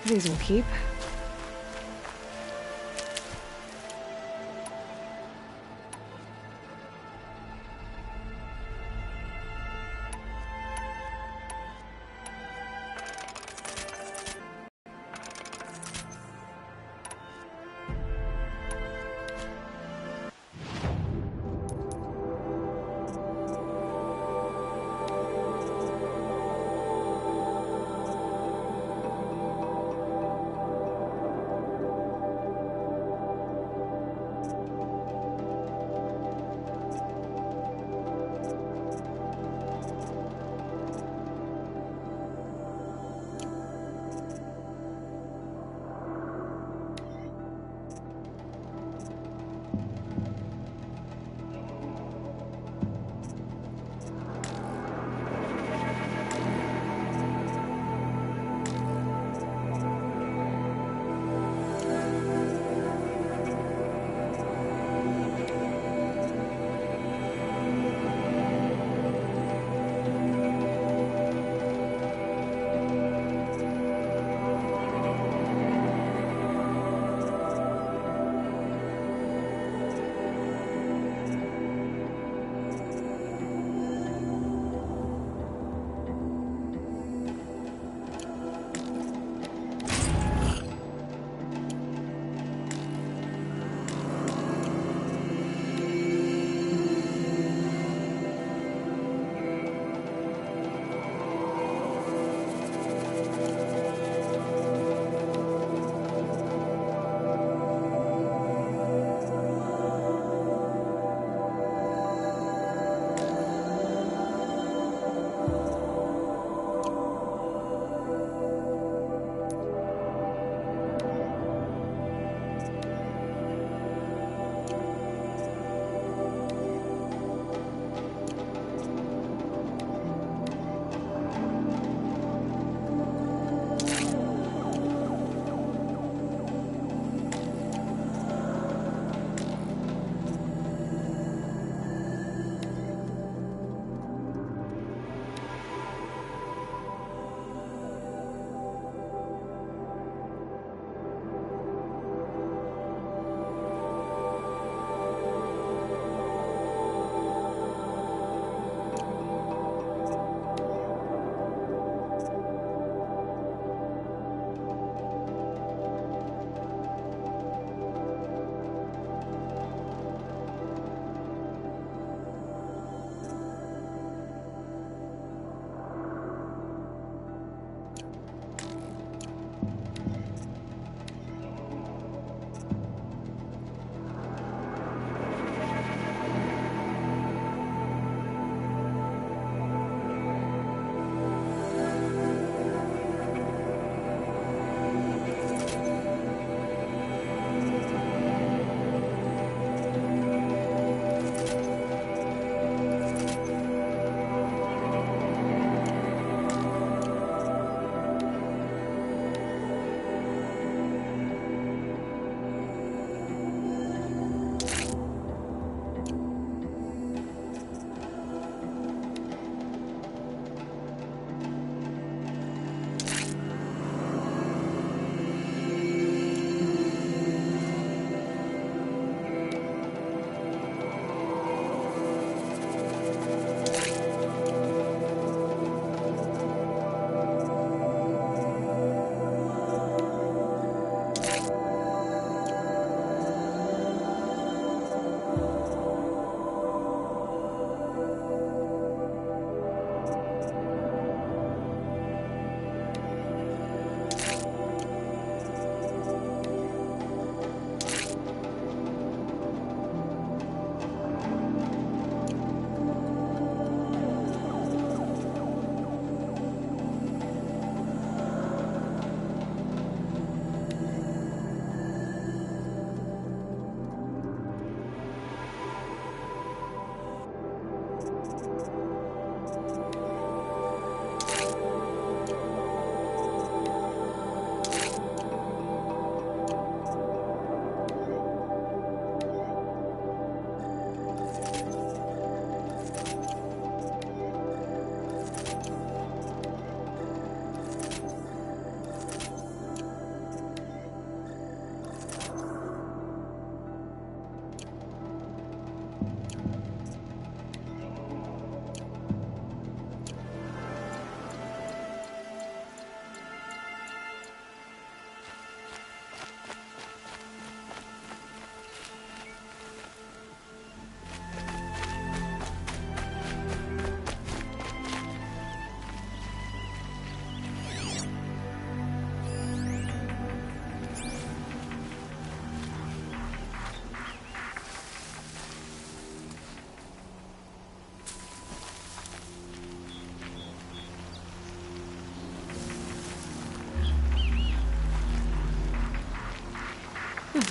These will keep.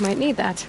Might need that.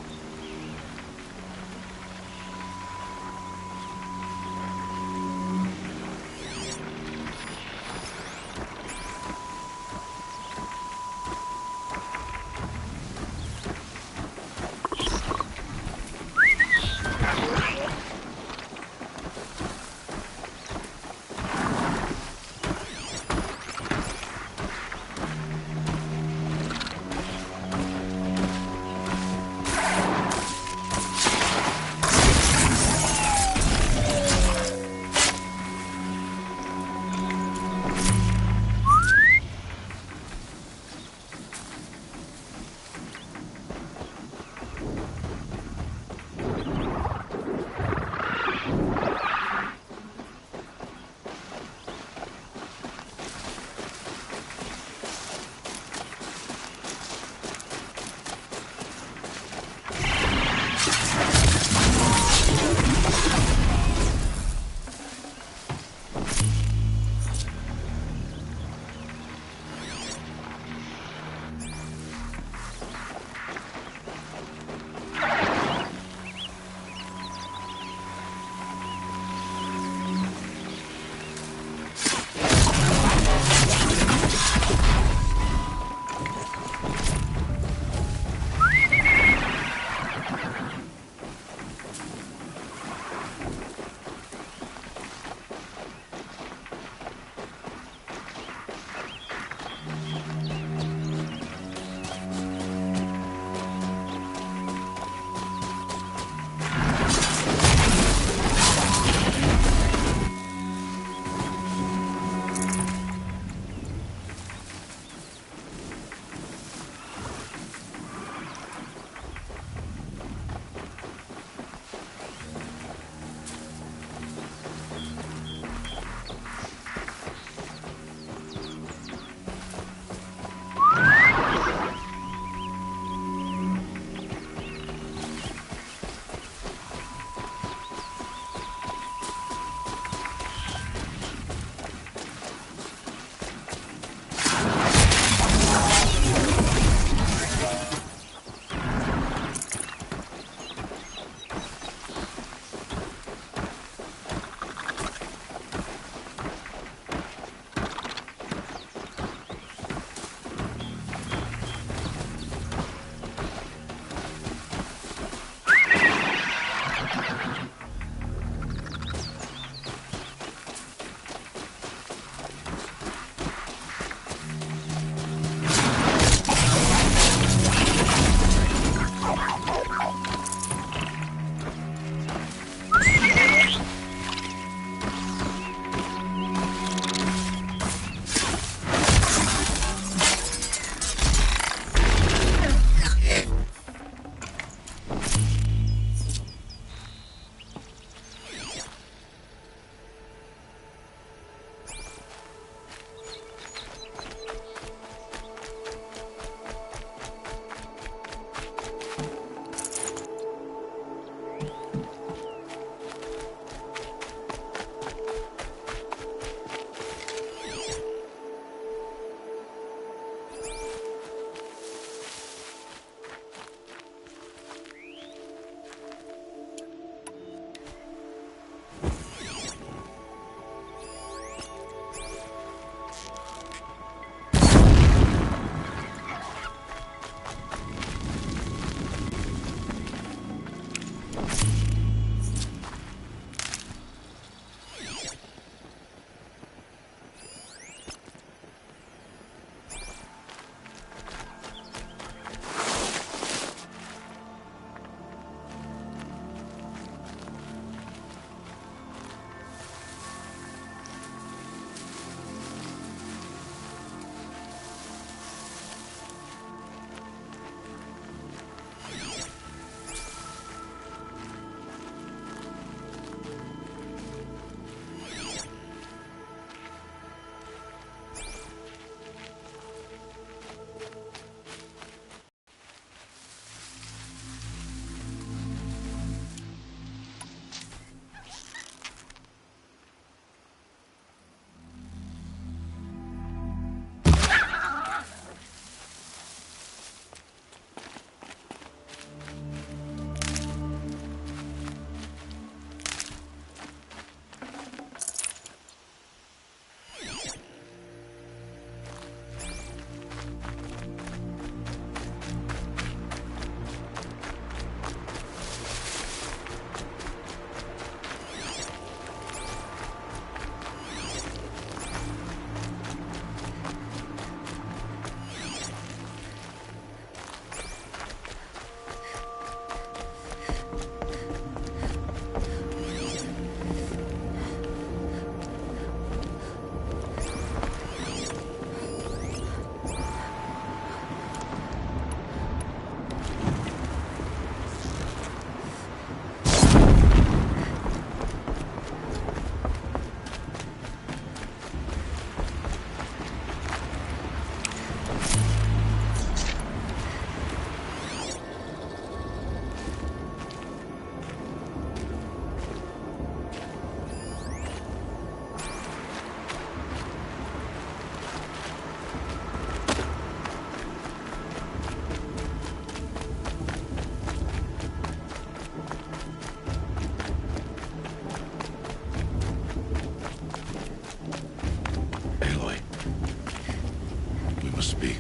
must speak.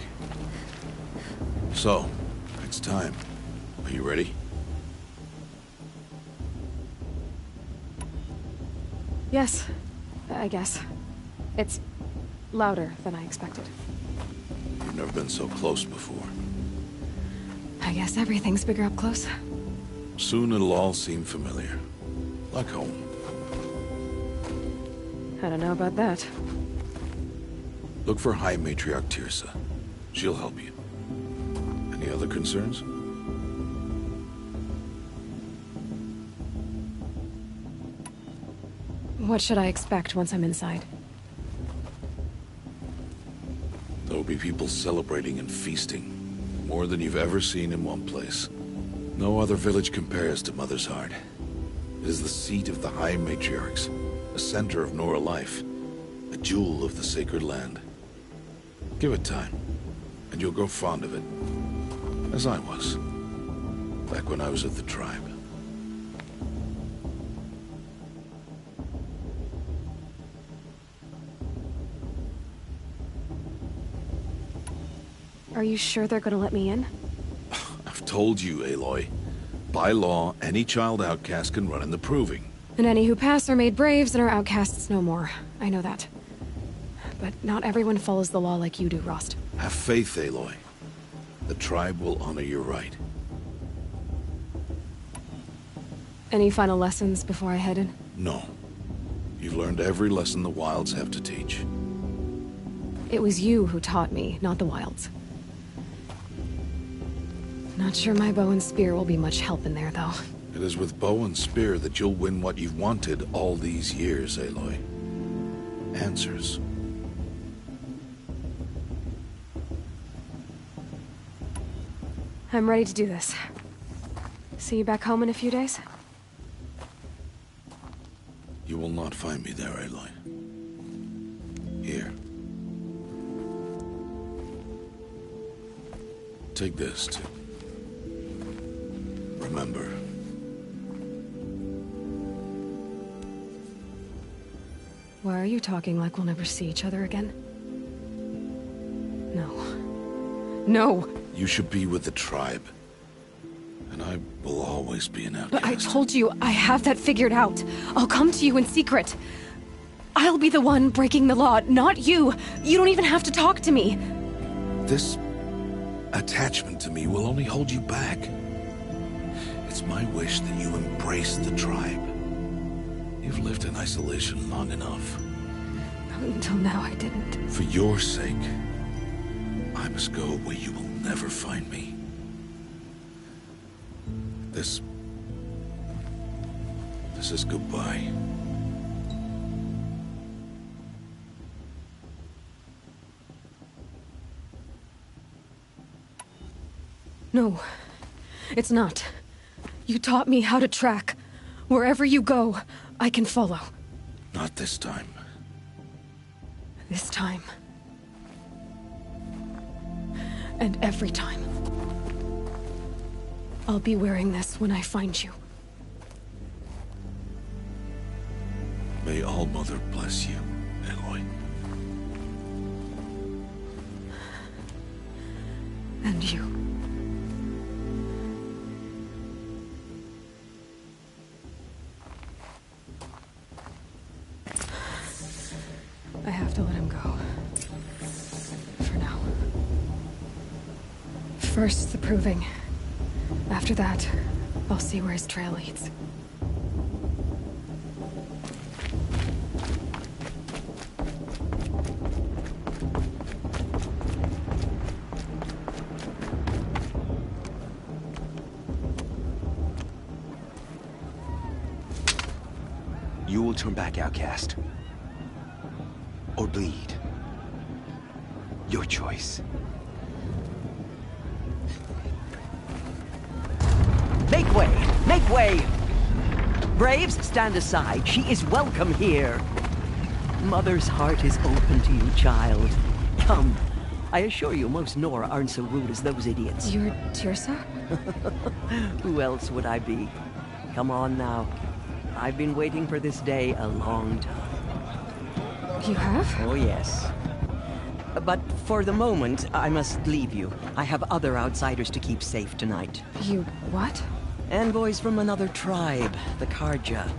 So, it's time. Are you ready? Yes, I guess. It's louder than I expected. You've never been so close before. I guess everything's bigger up close. Soon it'll all seem familiar. Like home. I don't know about that. Look for High Matriarch Teersa. She'll help you. Any other concerns? What should I expect once I'm inside? There'll be people celebrating and feasting. More than you've ever seen in one place. No other village compares to Mother's Heart. It is the seat of the High Matriarchs, a center of Nora life, a jewel of the sacred land. Give it time, and you'll grow fond of it. As I was, back when I was at the tribe. Are you sure they're gonna let me in? I've told you, Aloy. By law, any child outcast can run in the Proving. And any who pass are made braves and are outcasts no more. I know that. But not everyone follows the law like you do, Rost. Have faith, Aloy. The tribe will honor your right. Any final lessons before I head in? No. You've learned every lesson the Wilds have to teach. It was you who taught me, not the Wilds. Not sure my bow and spear will be much help in there, though. It is with bow and spear that you'll win what you've wanted all these years, Aloy. Answers. I'm ready to do this. See you back home in a few days? You will not find me there, Aloy. Here. Take this, too. Remember. Why are you talking like we'll never see each other again? No. No! You should be with the tribe. And I will always be an outcast. But I told you, I have that figured out. I'll come to you in secret. I'll be the one breaking the law, not you. You don't even have to talk to me. This attachment to me will only hold you back. It's my wish that you embrace the tribe. You've lived in isolation long enough. Until now, I didn't. For your sake, I must go where you will never find me. This is goodbye. No, it's not. You taught me how to track. Wherever you go, I can follow. Not this time. This time. And every time. I'll be wearing this when I find you. May All-Mother bless you, Aloy. And you. I have to let him go. For now. First, the Proving. After that, I'll see where his trail leads. You will turn back, outcast. Or bleed. Your choice. Make way! Make way! Braves, stand aside. She is welcome here. Mother's heart is open to you, child. Come. I assure you, most Nora aren't so rude as those idiots. You're Teersa? Who else would I be? Come on now. I've been waiting for this day a long time. You have? Oh, yes. But for the moment, I must leave you. I have other outsiders to keep safe tonight. You what? Envoys from another tribe, the Karja.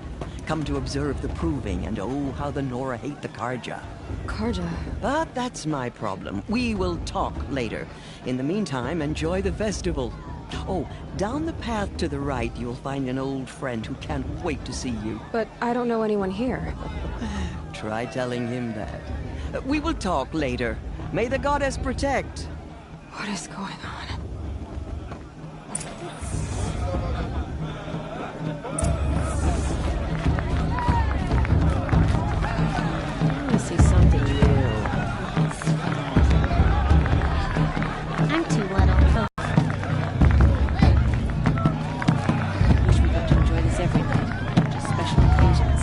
Come to observe the proving, and oh, how the Nora hate the Karja. Karja. But that's my problem. We will talk later. In the meantime, enjoy the festival. Oh, down the path to the right, you'll find an old friend who can't wait to see you. But I don't know anyone here. Try telling him that. We will talk later. May the goddess protect. What is going on? I see something new. I'm too little. Wish we got to enjoy this every night, not just special occasions.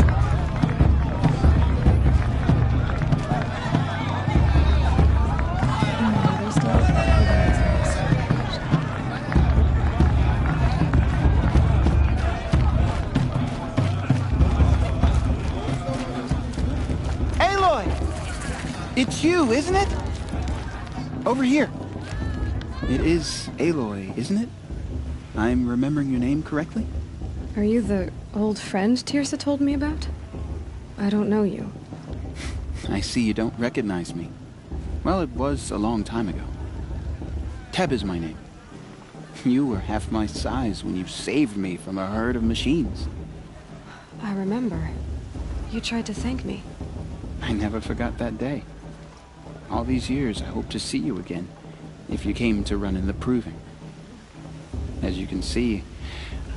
Mother's Day. Aloy! It's you, isn't it? Over here. It is Aloy, isn't it? I'm remembering your name correctly? Are you the old friend Tirsa told me about? I don't know you. I see you don't recognize me. Well, it was a long time ago. Teb is my name. You were half my size when you saved me from a herd of machines. I remember. You tried to thank me. I never forgot that day. All these years, I hope to see you again, if you came to run in the proving. As you can see,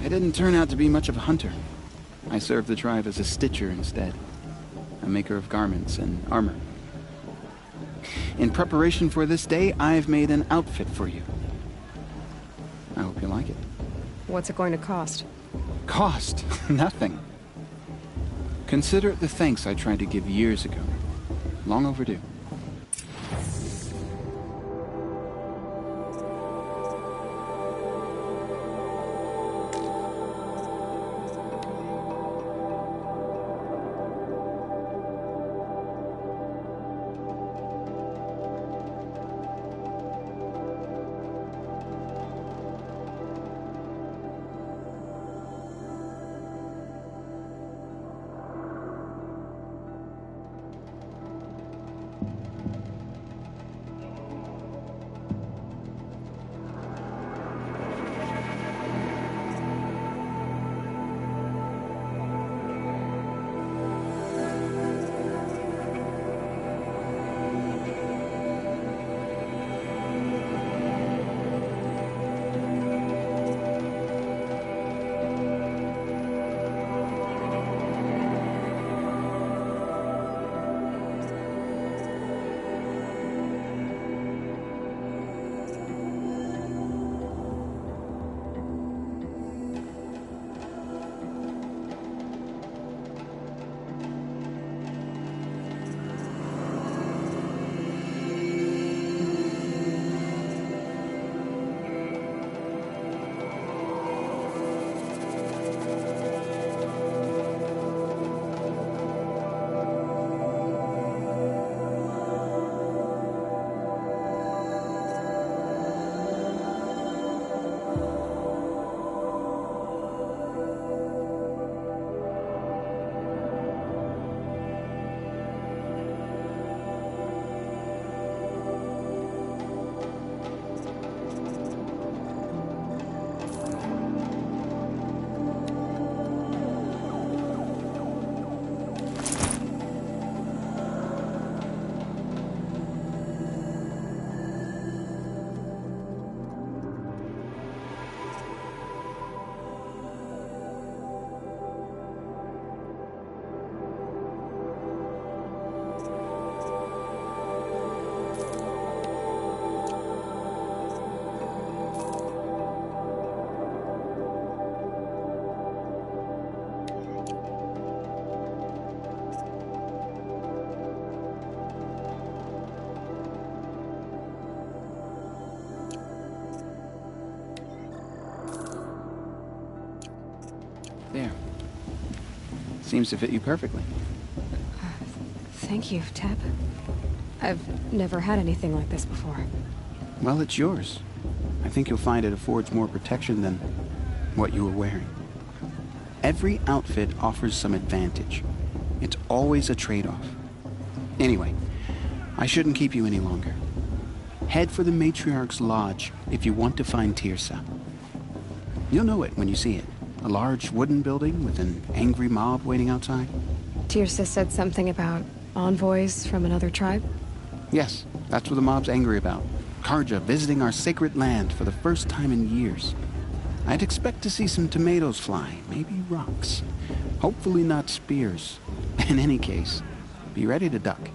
I didn't turn out to be much of a hunter. I served the tribe as a stitcher instead, a maker of garments and armor. In preparation for this day, I've made an outfit for you. I hope you like it. What's it going to cost? Cost? Nothing. Consider it the thanks I tried to give years ago. Long overdue. There. Seems to fit you perfectly. Thank you, Teb. I've never had anything like this before. Well, it's yours. I think you'll find it affords more protection than what you were wearing. Every outfit offers some advantage. It's always a trade-off. Anyway, I shouldn't keep you any longer. Head for the Matriarch's Lodge if you want to find Teersa. You'll know it when you see it. A large wooden building with an angry mob waiting outside. Teersa said something about envoys from another tribe? Yes, that's what the mob's angry about. Karja visiting our sacred land for the first time in years. I'd expect to see some tomatoes fly, maybe rocks. Hopefully not spears. In any case, be ready to duck.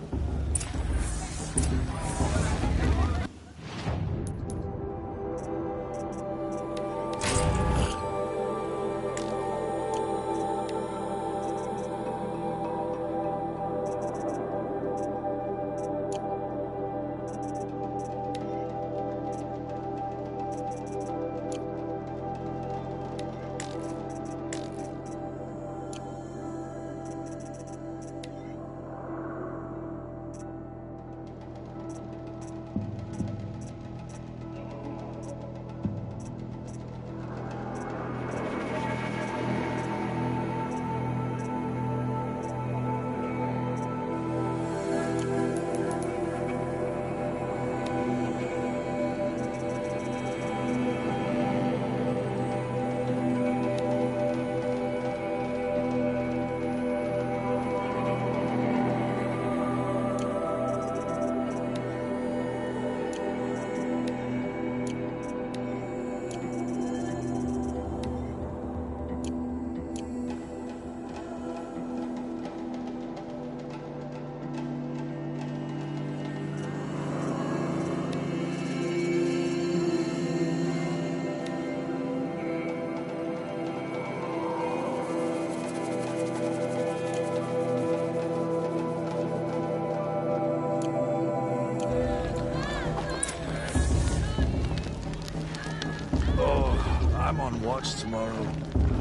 I'm on watch tomorrow.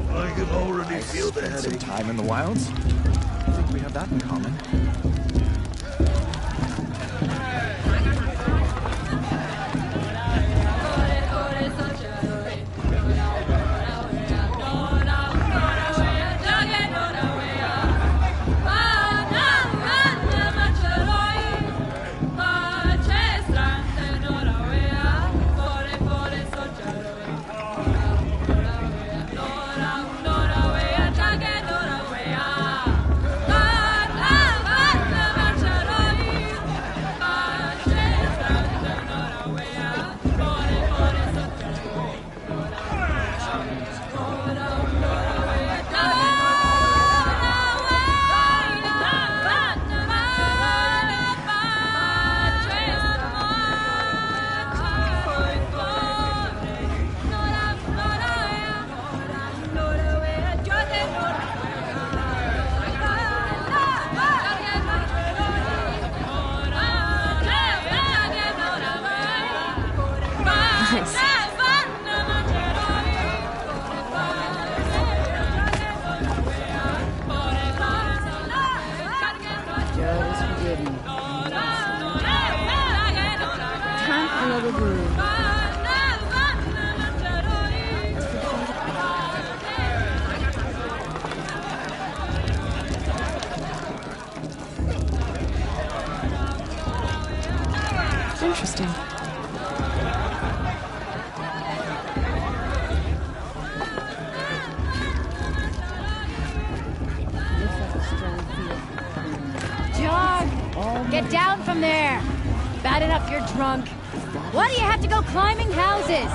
I can already feel the headache. Some time in the wilds? I think we have that in common. Interesting. John! Get down from there! Bad enough you're drunk. Why do you have to go climbing houses?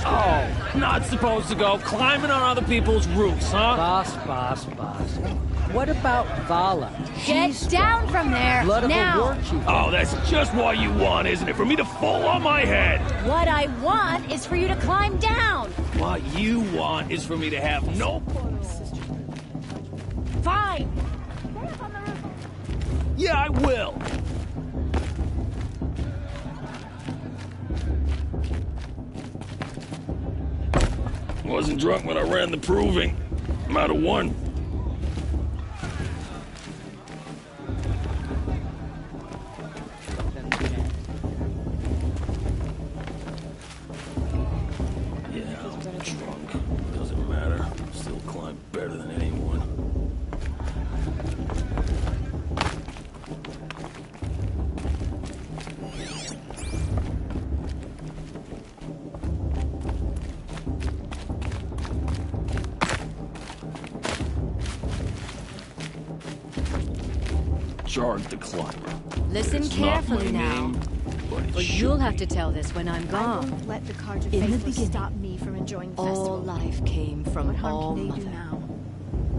Oh, not supposed to go climbing on other people's roofs, huh? Boss. What about Vala? Get down from there, Blood of now! a war chief. Oh, that's just what you want, isn't it? For me to fall on my head. What I want is for you to climb down! What you want is for me to have no... Fine! Yeah, I will. Wasn't drunk when I ran the proving. I'm out of one. charge the climber. Listen It's not carefully my now. name, but it Or should you'll have be. to tell this when I'm I gone. won't let the Carja In the faithless beginning, stop me from enjoying the All festival. life came from What harm All can they Mother. do now?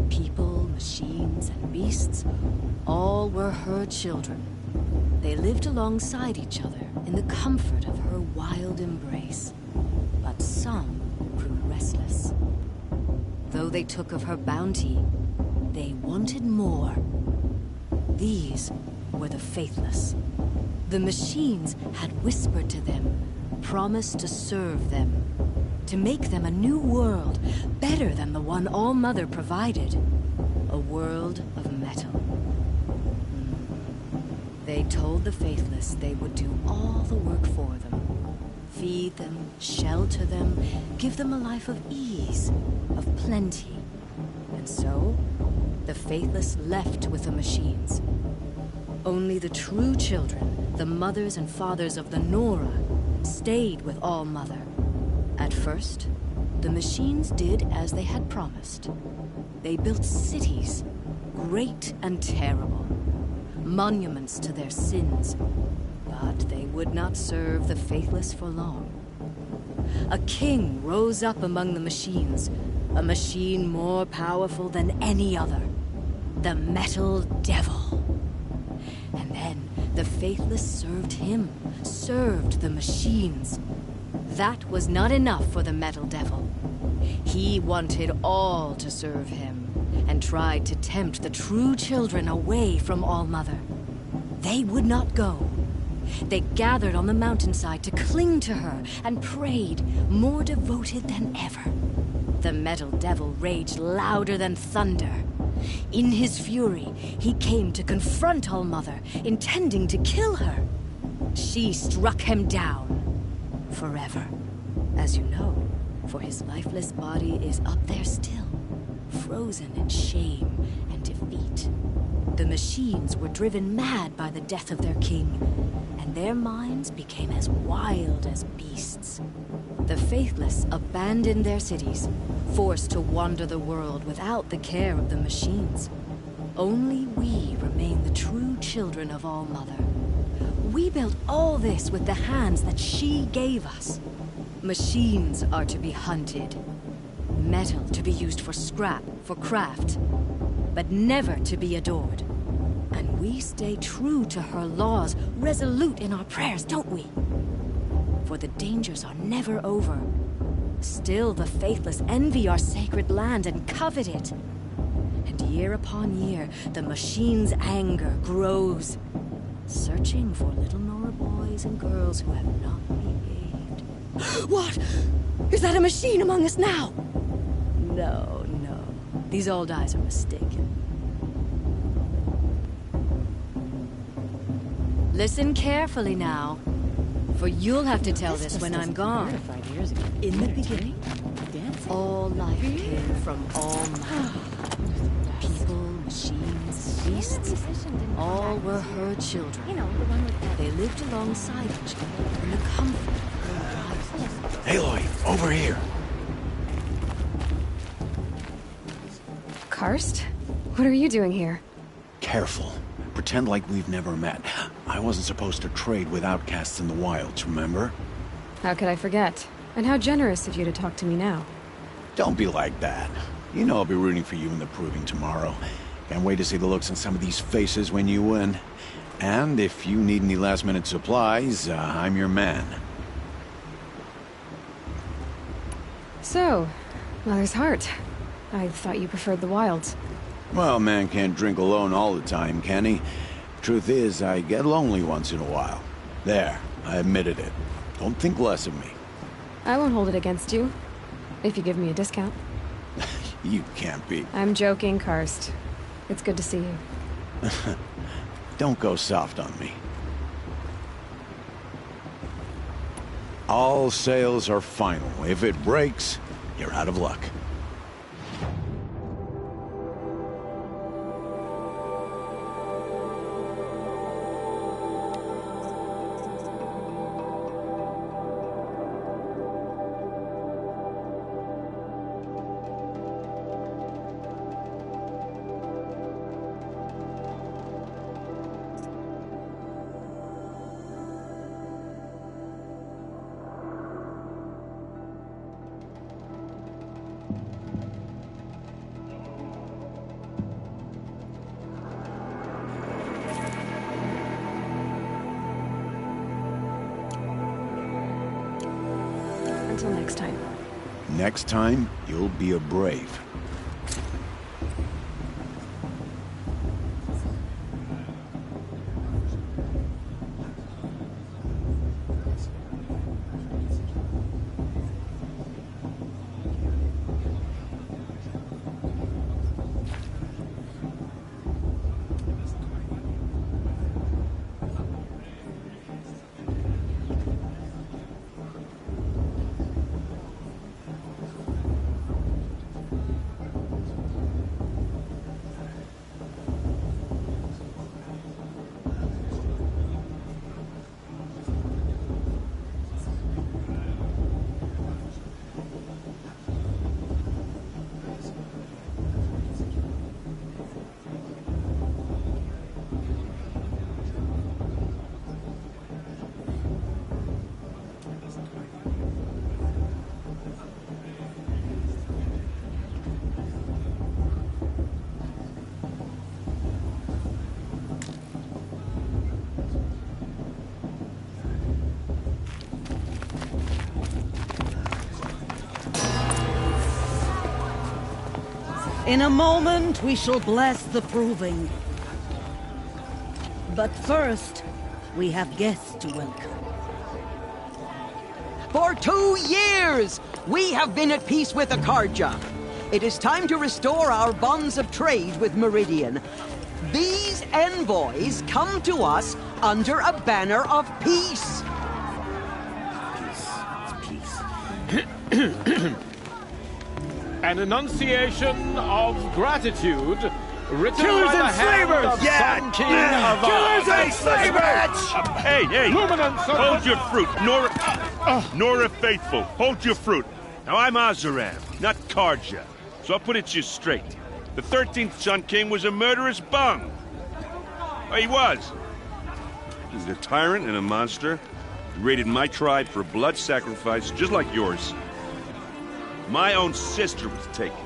People, machines, and beasts, all were her children. They lived alongside each other in the comfort of her wild embrace. But some grew restless. Though they took of her bounty, they wanted more. These were the faithless. The machines had whispered to them, promised to serve them, to make them a new world, better than the one All Mother provided. A world of metal. They told the faithless they would do all the work for them. Feed them, shelter them, give them a life of ease, of plenty. And so, the faithless left with the machines. Only the true children, the mothers and fathers of the Nora, stayed with All Mother. At first, the machines did as they had promised. They built cities, great and terrible, monuments to their sins, but they would not serve the faithless for long. A king rose up among the machines, a machine more powerful than any other, the Metal Devil. And then the faithless served him, served the machines. That was not enough for the Metal Devil. He wanted all to serve him, and tried to tempt the true children away from All Mother. They would not go. They gathered on the mountainside to cling to her and prayed, more devoted than ever. The Metal Devil raged louder than thunder. In his fury, he came to confront All Mother, intending to kill her. She struck him down. Forever, as you know, for his lifeless body is up there still, frozen in shame and defeat. The machines were driven mad by the death of their king, and their minds became as wild as beasts. The faithless abandoned their cities, forced to wander the world without the care of the machines. Only we remain the true children of All Mother. We built all this with the hands that she gave us. Machines are to be hunted. Metal to be used for scrap, for craft. But never to be adored. And we stay true to her laws, resolute in our prayers, don't we? For the dangers are never over. Still the faithless envy our sacred land and covet it. And year upon year, the machine's anger grows, searching for little Nora boys and girls who have not behaved. What? Is that a machine among us now? No, no. These old eyes are mistaken. Listen carefully now, for you'll have to tell this when I'm gone. In the beginning, all life came from All Mother. People, machines, beasts, all were her children. They lived alongside each other in the comfort of her life. Aloy, over here. Karst? What are you doing here? Careful. Pretend like we've never met. I wasn't supposed to trade with outcasts in the wilds, remember? How could I forget? And how generous of you to talk to me now. Don't be like that. You know I'll be rooting for you in the proving tomorrow. Can't wait to see the looks on some of these faces when you win. And if you need any last-minute supplies, I'm your man. So, Mother's Heart. I thought you preferred the wilds. Well, man can't drink alone all the time, can he? Truth is, I get lonely once in a while. There, I admitted it. Don't think less of me. I won't hold it against you, if you give me a discount. You can't be. I'm joking, Karst. It's good to see you. Don't go soft on me. All sales are final. If it breaks, you're out of luck. Until next time. Next time, you'll be a brave. In a moment, we shall bless the proving. But first, we have guests to welcome. For 2 years, we have been at peace with Akarja. It is time to restore our bonds of trade with Meridian. These envoys come to us under a banner of peace. An enunciation of gratitude written Killers by the and hand slavers! of Sun King Avad. Killers and slavers! Hey! Luminance of Hold your fruit, Nora Faithful. Hold your fruit. Now, I'm Oseram, not Karja. So I'll put it to you straight. The 13th Sun King was a murderous bung. Oh, he was. He's a tyrant and a monster. He raided my tribe for a blood sacrifice, just like yours. My own sister was taken.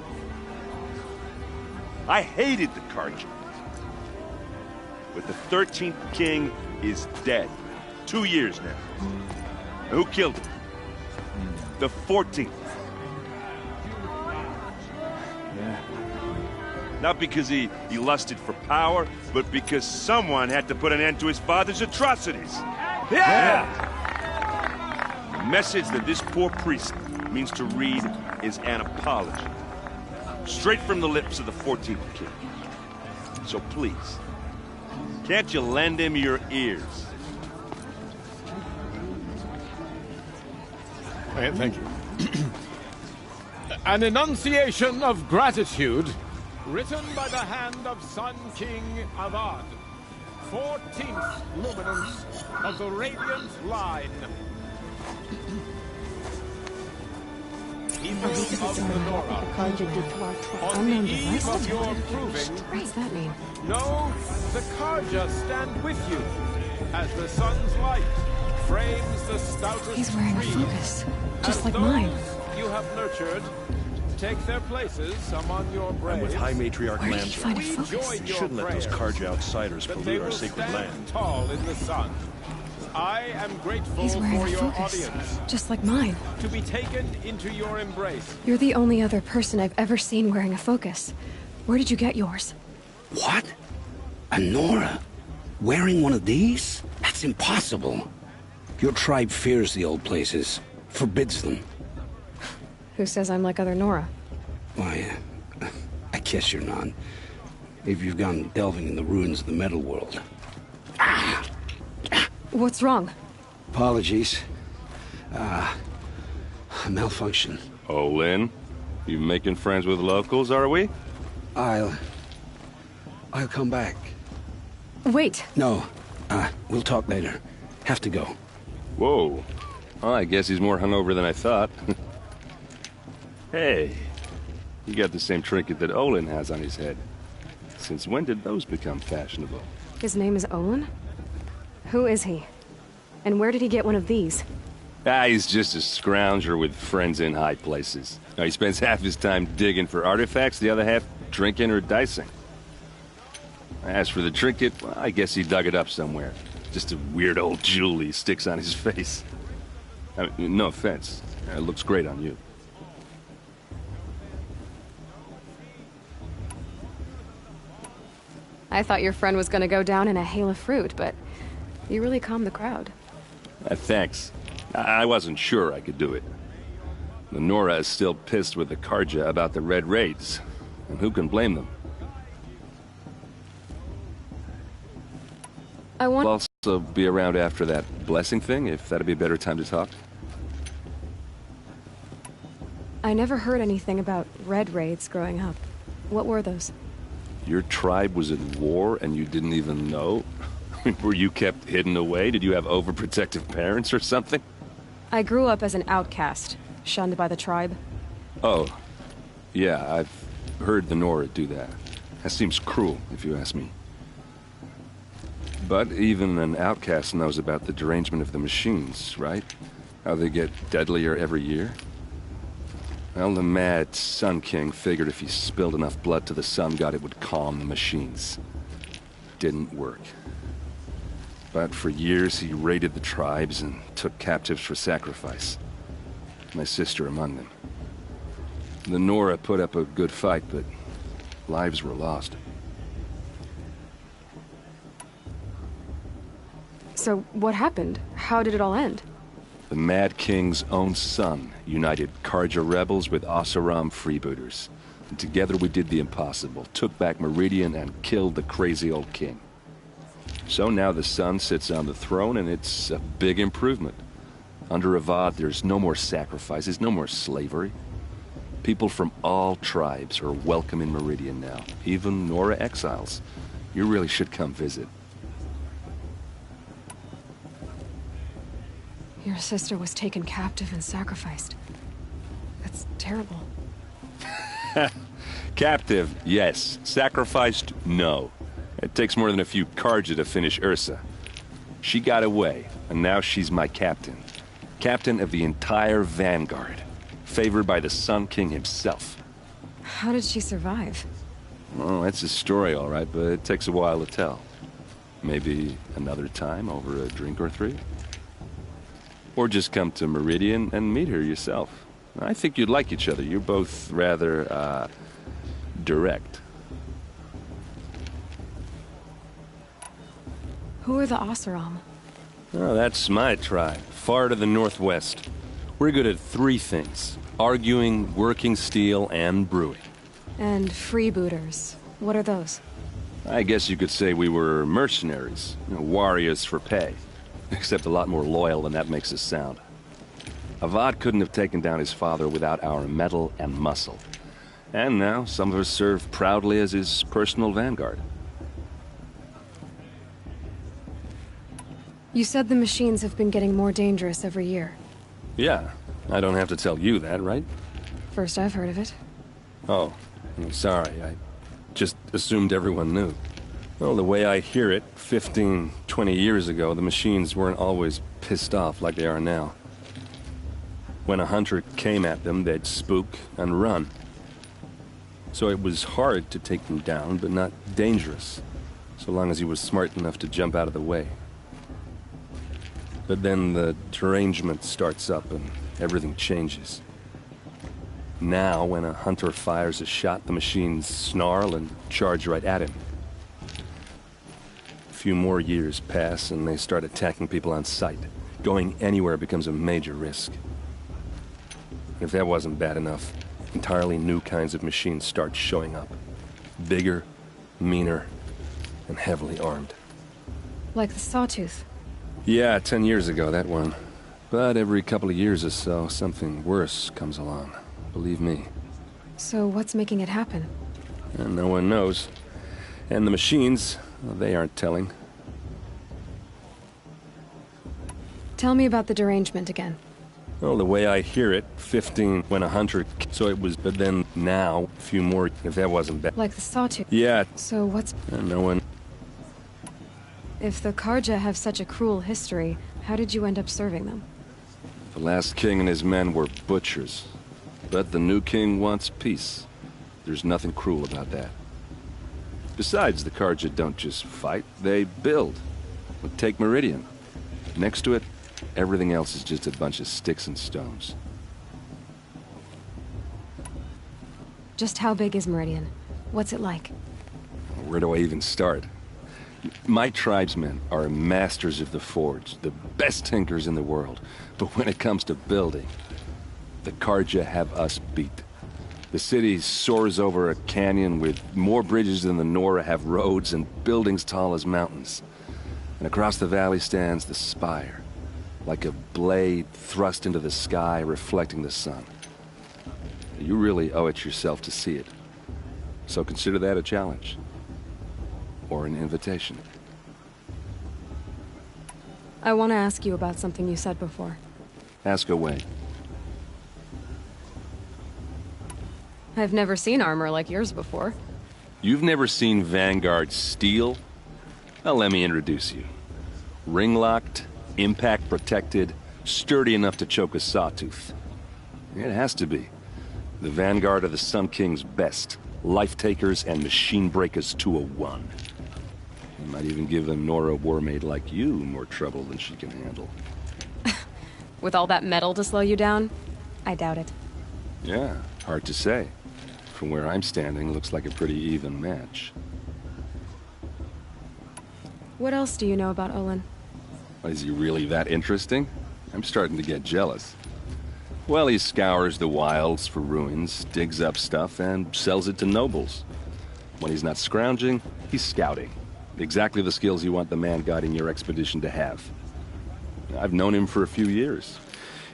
I hated the Karja. But the 13th king is dead. 2 years now. And who killed him? The 14th. Yeah. Not because he lusted for power, but because someone had to put an end to his father's atrocities. Yeah! The message that this poor priest means to read is an apology. Straight from the lips of the 14th king. So please, can't you lend him your ears? Thank you. An enunciation of gratitude written by the hand of Sun King Avad, 14th luminance of the Radiant Line. People of Menorah, on the eve of your proving, What does that mean? know the Karja stand with you as the sun's light frames the stoutest He's wearing a trees. focus, just As like those mine. you have nurtured take their places among your braves. I'm with High Matriarch Where did he find a Lambda. focus? We You shouldn't let those Karja outsiders that they pollute our will sacred stand land. tall in the sun. I am grateful He's wearing for a your focus, audience just like mine. to be taken into your embrace. You're the only other person I've ever seen wearing a focus. Where did you get yours? What? A Nora? Wearing one of these? That's impossible. Your tribe fears the old places, forbids them. Who says I'm like other Nora? Why, I guess you're none. If you've gone delving in the ruins of the metal world. What's wrong? Apologies. A malfunction. Oh, Lynn, you making friends with locals, are we? I'll come back. Wait. No, we'll talk later. Have to go. Whoa. Well, I guess he's more hungover than I thought. Hey, you got the same trinket that Olin has on his head. Since when did those become fashionable? His name is Olin? Who is he? And where did he get one of these? He's just a scrounger with friends in high places. Now, he spends half his time digging for artifacts, the other half drinking or dicing. As for the trinket, well, I guess he dug it up somewhere. Just a weird old jewel he sticks on his face. I mean, no offense. It looks great on you. I thought your friend was gonna go down in a hail of fruit, but you really calmed the crowd. Thanks. I wasn't sure I could do it. The Nora is still pissed with the Karja about the Red Raids, and who can blame them? I'll also be around after that blessing thing, if that'd be a better time to talk. I never heard anything about Red Raids growing up. What were those? Your tribe was at war and you didn't even know? Were you kept hidden away? Did you have overprotective parents or something? I grew up as an outcast, shunned by the tribe. Oh, yeah, I've heard the Nora do that. That seems cruel, if you ask me. But even an outcast knows about the derangement of the machines, right? How they get deadlier every year? Well, the mad Sun King figured if he spilled enough blood to the Sun God, it would calm the machines. Didn't work. But for years, he raided the tribes and took captives for sacrifice. My sister among them. The Nora put up a good fight, but lives were lost. So, what happened? How did it all end? The Mad King's own son united Karja rebels with Oseram freebooters. And together we did the impossible, took back Meridian and killed the crazy old king. So now the son sits on the throne and it's a big improvement. Under Avad, there's no more sacrifices, no more slavery. People from all tribes are welcome in Meridian now, even Nora exiles. You really should come visit. Your sister was taken captive and sacrificed. That's terrible. Captive, yes. Sacrificed, no. It takes more than a few Karja to finish Ursa. She got away, and now she's my captain. Captain of the entire Vanguard. Favored by the Sun King himself. How did she survive? Well, that's a story, all right, but it takes a while to tell. Maybe another time over a drink or three? Or just come to Meridian and meet her yourself. I think you'd like each other. You're both rather, direct. Who are the Oseram? Oh, that's my tribe, far to the northwest. We're good at three things. Arguing, working steel, and brewing. And freebooters. What are those? I guess you could say we were mercenaries. Warriors for pay. Except a lot more loyal than that makes us sound. Avad couldn't have taken down his father without our metal and muscle. And now, some of us serve proudly as his personal vanguard. You said the machines have been getting more dangerous every year. Yeah, I don't have to tell you that, right? First I've heard of it. Oh, I'm sorry. I just assumed everyone knew. Well, the way I hear it, 15, 20 years ago, the machines weren't always pissed off like they are now. When a hunter came at them, they'd spook and run. So it was hard to take them down, but not dangerous, so long as he was smart enough to jump out of the way. But then the derangement starts up and everything changes. Now, when a hunter fires a shot, the machines snarl and charge right at him. A few more years pass and they start attacking people on sight. Going anywhere becomes a major risk. If that wasn't bad enough, entirely new kinds of machines start showing up. Bigger, meaner, and heavily armed. Like the Sawtooth. Yeah, 10 years ago, that one. But every couple of years or so, something worse comes along. Believe me. So what's making it happen? And no one knows. And the machines, well, they aren't telling. Tell me about the derangement again. Well, the way I hear it, 15 when a hunter... So it was, but then now, a few more, if that wasn't bad. Like the Sawtooth? Yeah. So what's... And no one... If the Karja have such a cruel history, how did you end up serving them? The last king and his men were butchers. But the new king wants peace. There's nothing cruel about that. Besides, the Karja don't just fight, they build. Take Meridian. Next to it, Everything else is just a bunch of sticks and stones. Just how big is Meridian? What's it like? Where do I even start? My tribesmen are masters of the forge, the best tinkers in the world. But when it comes to building, the Carja have us beat. The city soars over a canyon with more bridges than the Nora have roads and buildings tall as mountains. And across the valley stands the spire, like a blade thrust into the sky reflecting the sun. You really owe it yourself to see it. So consider that a challenge. Or an invitation. I want to ask you about something you said before. Ask away. I've never seen armor like yours before. You've never seen Vanguard steel? Well, let me introduce you. Ring-locked, impact-protected, sturdy enough to choke a sawtooth. It has to be. The Vanguard of the Sun King's best. Life-takers and machine-breakers to a one. You might even give a Nora warmaid like you more trouble than she can handle. With all that metal to slow you down? I doubt it. Yeah, hard to say. From where I'm standing, looks like a pretty even match. What else do you know about Olin? Is he really that interesting? I'm starting to get jealous. Well, he scours the wilds for ruins, digs up stuff, and sells it to nobles. When he's not scrounging, he's scouting. Exactly the skills you want the man guiding your expedition to have. I've known him for a few years.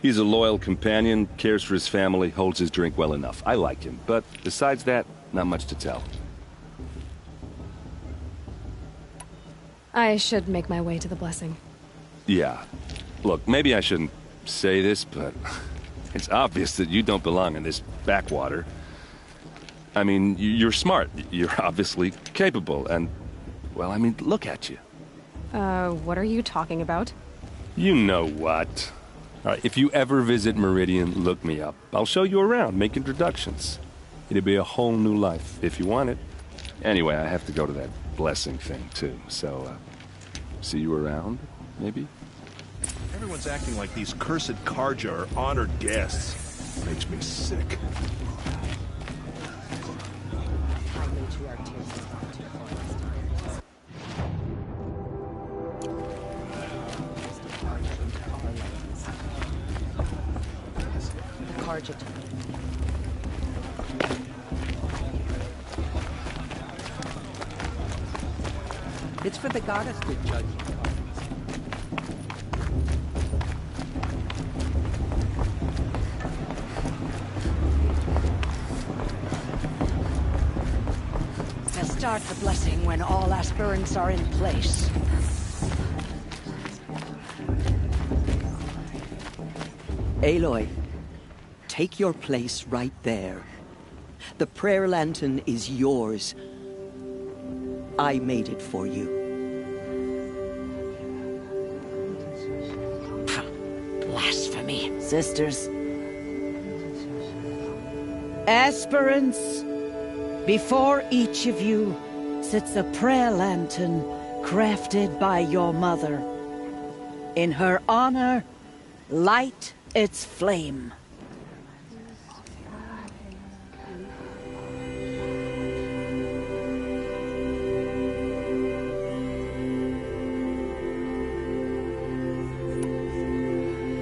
He's a loyal companion, cares for his family, holds his drink well enough. I like him, but besides that, not much to tell. I should make my way to the blessing. Yeah. Look, maybe I shouldn't say this, but it's obvious that you don't belong in this backwater. I mean, you're smart. You're obviously capable, and, well, I mean, look at you. What are you talking about? You know what. All right, if you ever visit Meridian, look me up. I'll show you around, make introductions. It'll be a whole new life, if you want it. Anyway, I have to go to that blessing thing, too, so, see you around, maybe? Everyone's acting like these cursed Carja are honored guests. Makes me sick. It's for the goddess to judge. To start the blessing when all aspirants are in place. Aloy, take your place right there. The prayer lantern is yours. I made it for you. Blasphemy. Sisters. Aspirants, before each of you sits a prayer lantern crafted by your mother. In her honor, light its flame.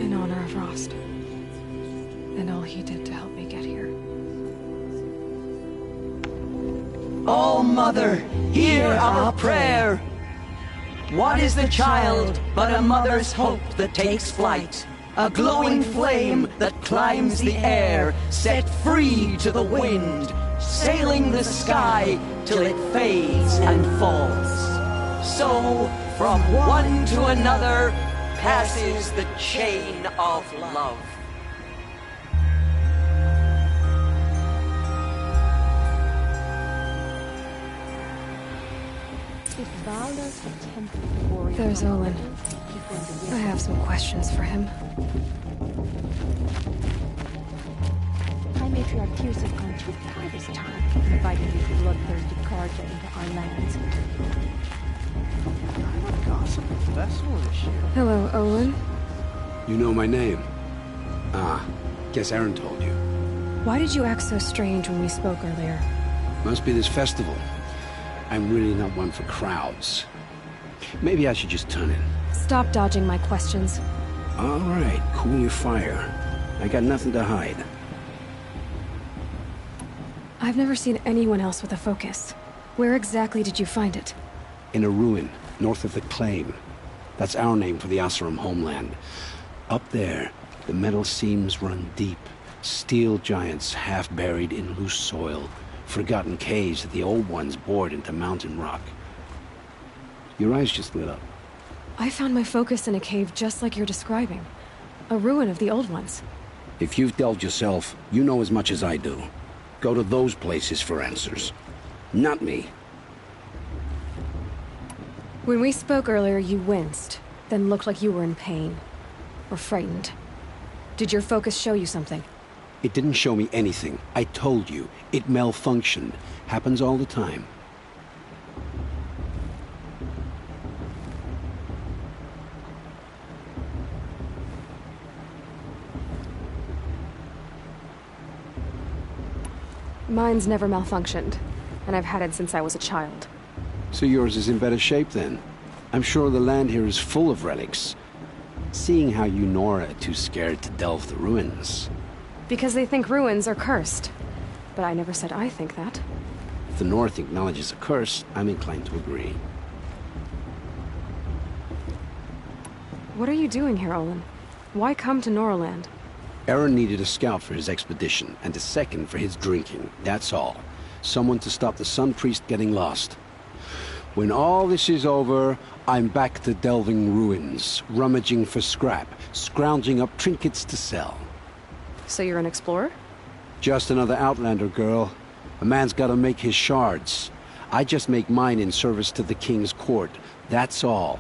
In honor of Rost. And all he did to help me get here. Oh, Mother, hear our prayer. What is the child but a mother's hope that takes flight? A glowing flame that climbs the air, set free to the wind, sailing the sky till it fades and falls. So, from one to another, passes the chain of love. There's Olin. I have some questions for him. High Matriarch Tears have gone too far this time, inviting these bloodthirsty Carja into our lands. Gossip, that sort of shit. Hello, Olin. You know my name? Ah, guess Aaron told you. Why did you act so strange when we spoke earlier? Must be this festival. I'm really not one for crowds. Maybe I should just turn in. Stop dodging my questions. All right, cool your fire. I got nothing to hide. I've never seen anyone else with a focus. Where exactly did you find it? In a ruin, north of the Claim. That's our name for the Oseram homeland. Up there, the metal seams run deep. Steel giants half buried in loose soil. Forgotten caves that the old ones bored into mountain rock. Your eyes just lit up. I found my focus in a cave just like you're describing. A ruin of the old ones. If you've delved yourself, you know as much as I do. Go to those places for answers. Not me. When we spoke earlier, you winced, then looked like you were in pain. Or frightened. Did your focus show you something? It didn't show me anything. I told you. It malfunctioned. Happens all the time. Mine's never malfunctioned, and I've had it since I was a child. So yours is in better shape then. I'm sure the land here is full of relics. Seeing how you Nora are too scared to delve the ruins. Because they think ruins are cursed. But I never said I think that. If the North acknowledges a curse, I'm inclined to agree. What are you doing here, Olin? Why come to Noraland? Aaron needed a scout for his expedition, and a second for his drinking. That's all. Someone to stop the Sun Priest getting lost. When all this is over, I'm back to delving ruins, rummaging for scrap, scrounging up trinkets to sell. So you're an explorer? Just another Outlander, girl. A man's gotta make his shards. I just make mine in service to the King's court. That's all.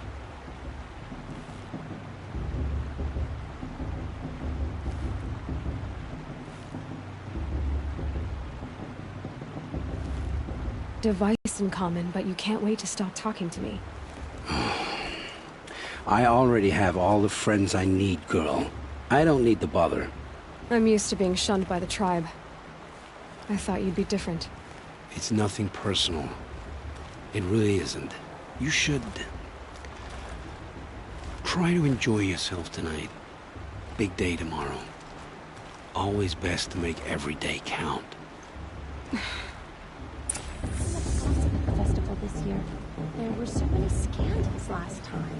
Device in common, but you can't wait to stop talking to me. I already have all the friends I need, girl. I don't need the bother. I'm used to being shunned by the tribe. I thought you'd be different. It's nothing personal. It really isn't. You should try to enjoy yourself tonight. Big day tomorrow. Always best to make every day count. Festival this year. There were so many scandals last time.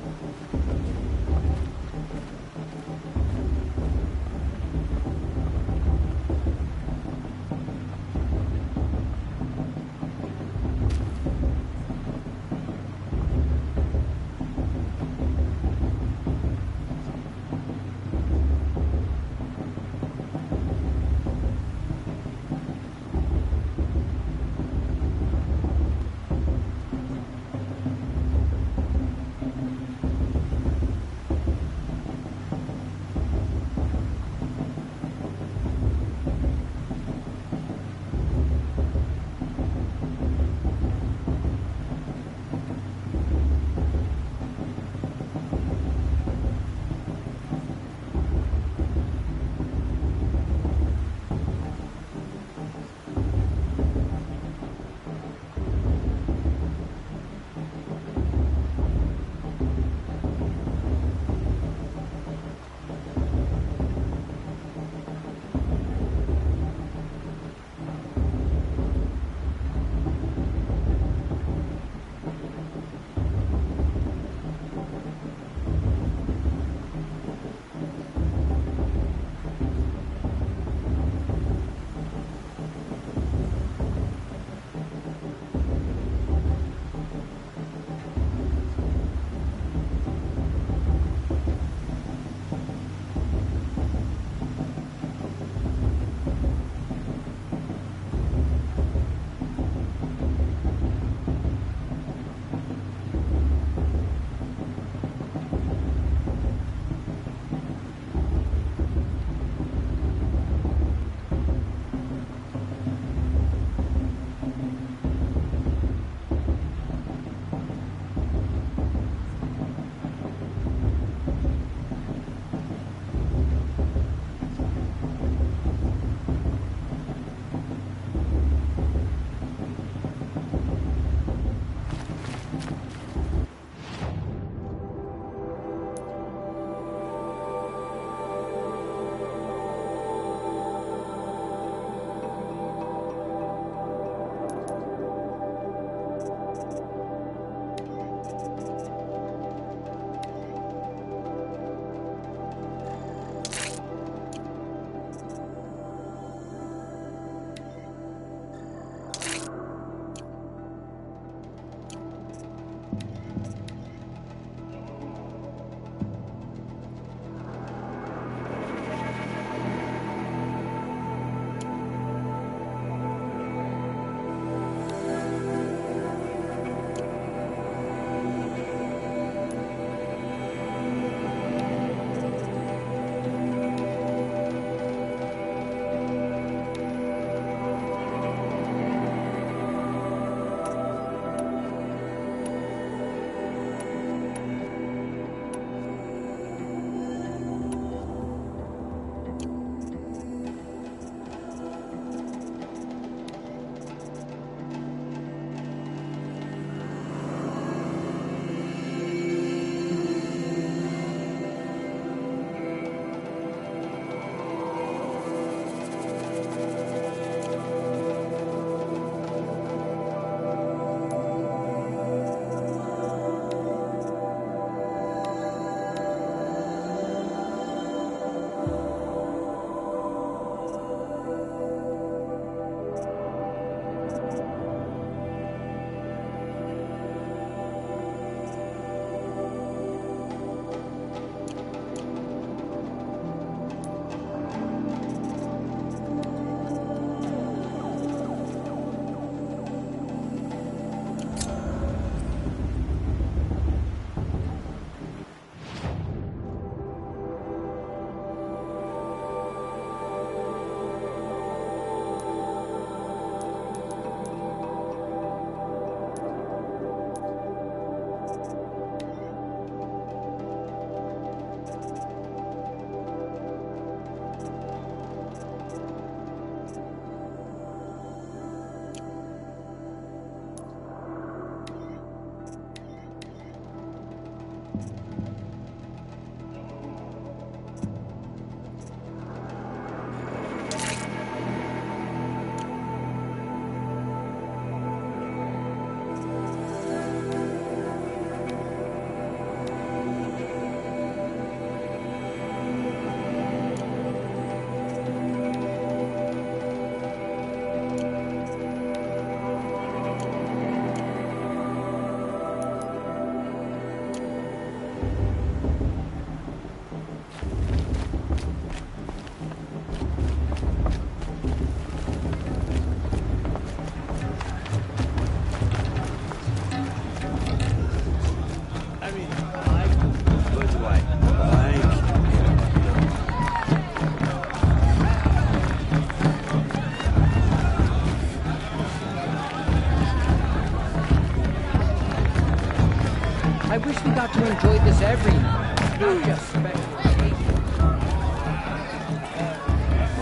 We got to enjoy this every night, not just special occasions.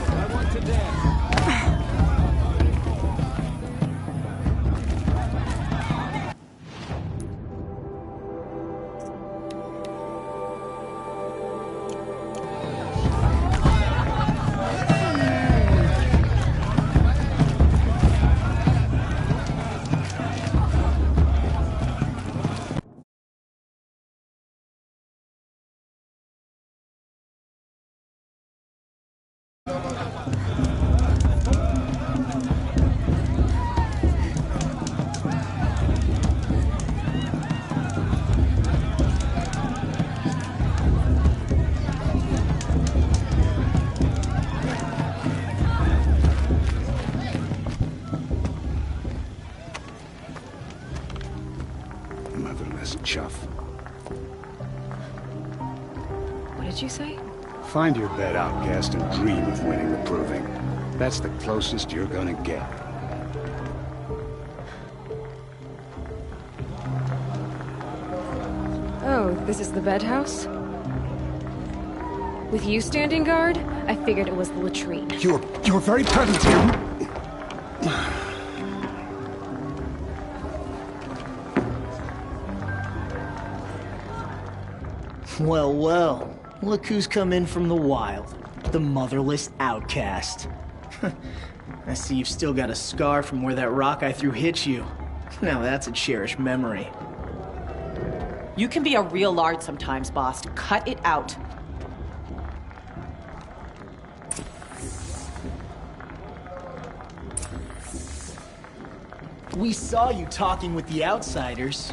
I want to dance. Motherless chuff. What did you say? Find your bed, outcast, and dream of winning the proving. That's the closest you're gonna get. Oh, this is the bed house? With you standing guard, I figured it was the latrine. You're very present here. Well, well. Look who's come in from the wild. The motherless outcast. I see you've still got a scar from where that rock I threw hit you. Now that's a cherished memory. You can be a real lard sometimes, boss. Cut it out. We saw you talking with the outsiders.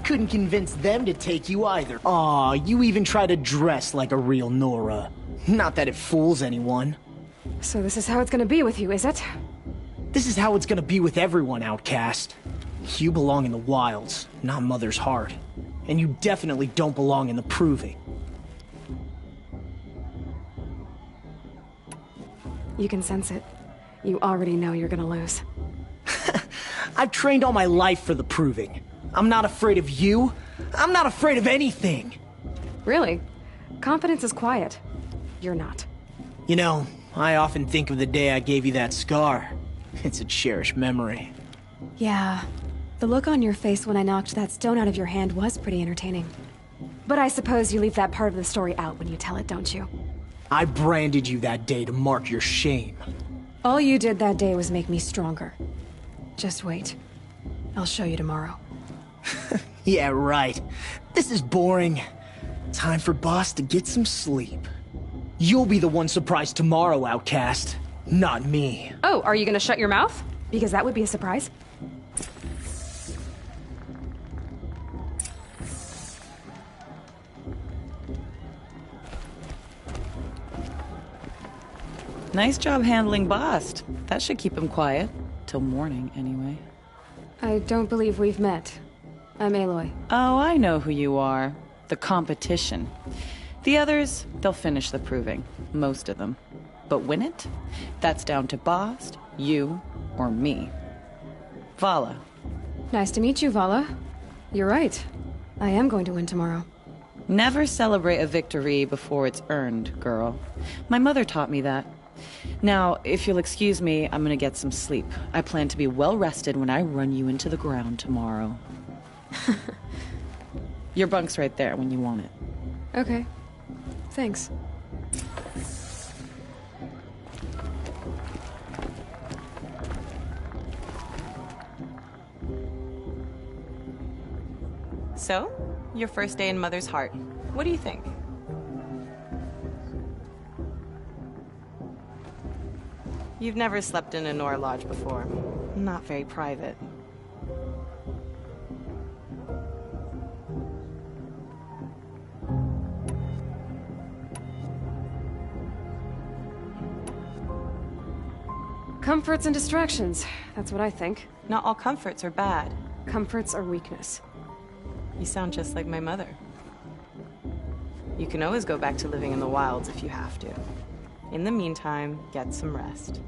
Couldn't convince them to take you either. Aw, you even try to dress like a real Nora. Not that it fools anyone. So this is how it's gonna be with you, is it? This is how it's gonna be with everyone, outcast. You belong in the wilds, not Mother's Heart. And you definitely don't belong in the Proving. You can sense it. You already know you're gonna lose. I've trained all my life for the Proving. I'm not afraid of you. I'm not afraid of anything. Really? Confidence is quiet. You're not. You know, I often think of the day I gave you that scar. It's a cherished memory. Yeah. The look on your face when I knocked that stone out of your hand was pretty entertaining. But I suppose you leave that part of the story out when you tell it, don't you? I branded you that day to mark your shame. All you did that day was make me stronger. Just wait. I'll show you tomorrow. Yeah, right. This is boring. Time for Boss to get some sleep. You'll be the one surprised tomorrow, outcast. Not me. Oh, are you gonna shut your mouth? Because that would be a surprise. Nice job handling Bast. That should keep him quiet. Till morning, anyway. I don't believe we've met. I'm Aloy. Oh, I know who you are. The competition. The others, they'll finish the proving. Most of them. But win it? That's down to Bast, you, or me. Vala. Nice to meet you, Vala. You're right. I am going to win tomorrow. Never celebrate a victory before it's earned, girl. My mother taught me that. Now, if you'll excuse me, I'm gonna get some sleep. I plan to be well rested when I run you into the ground tomorrow. Your bunk's right there when you want it. Okay. Thanks. So, your first day in Mother's Heart. What do you think? You've never slept in a Nora Lodge before. Not very private. Comforts and distractions. That's what I think. Not all comforts are bad. Comforts are weakness. You sound just like my mother. You can always go back to living in the wilds if you have to. In the meantime, get some rest.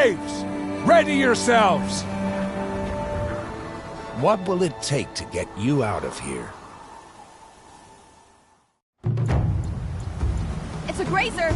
Braves! Ready yourselves! What will it take to get you out of here? It's a grazer!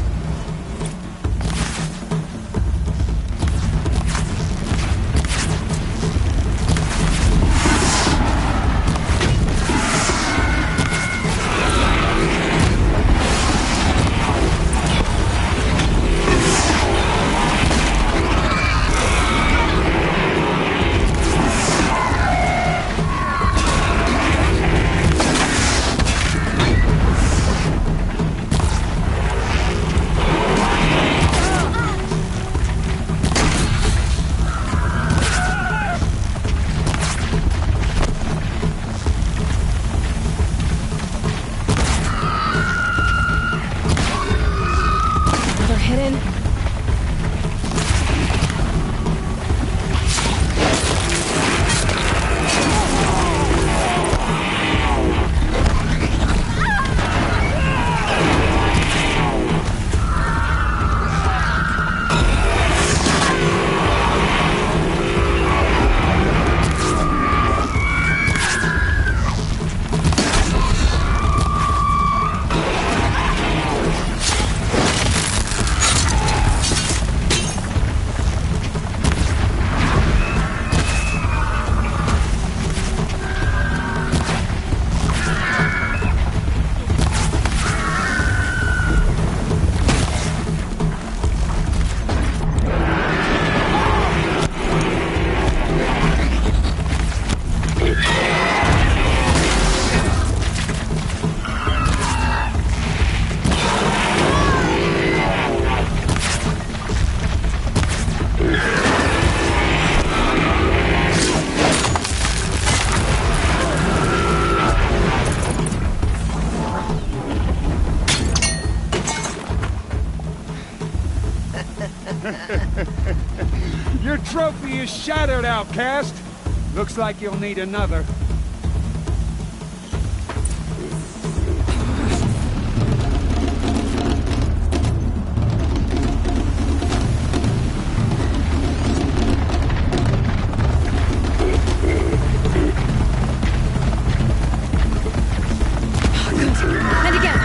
Your trophy is shattered, outcast. Looks like you'll need another. And again!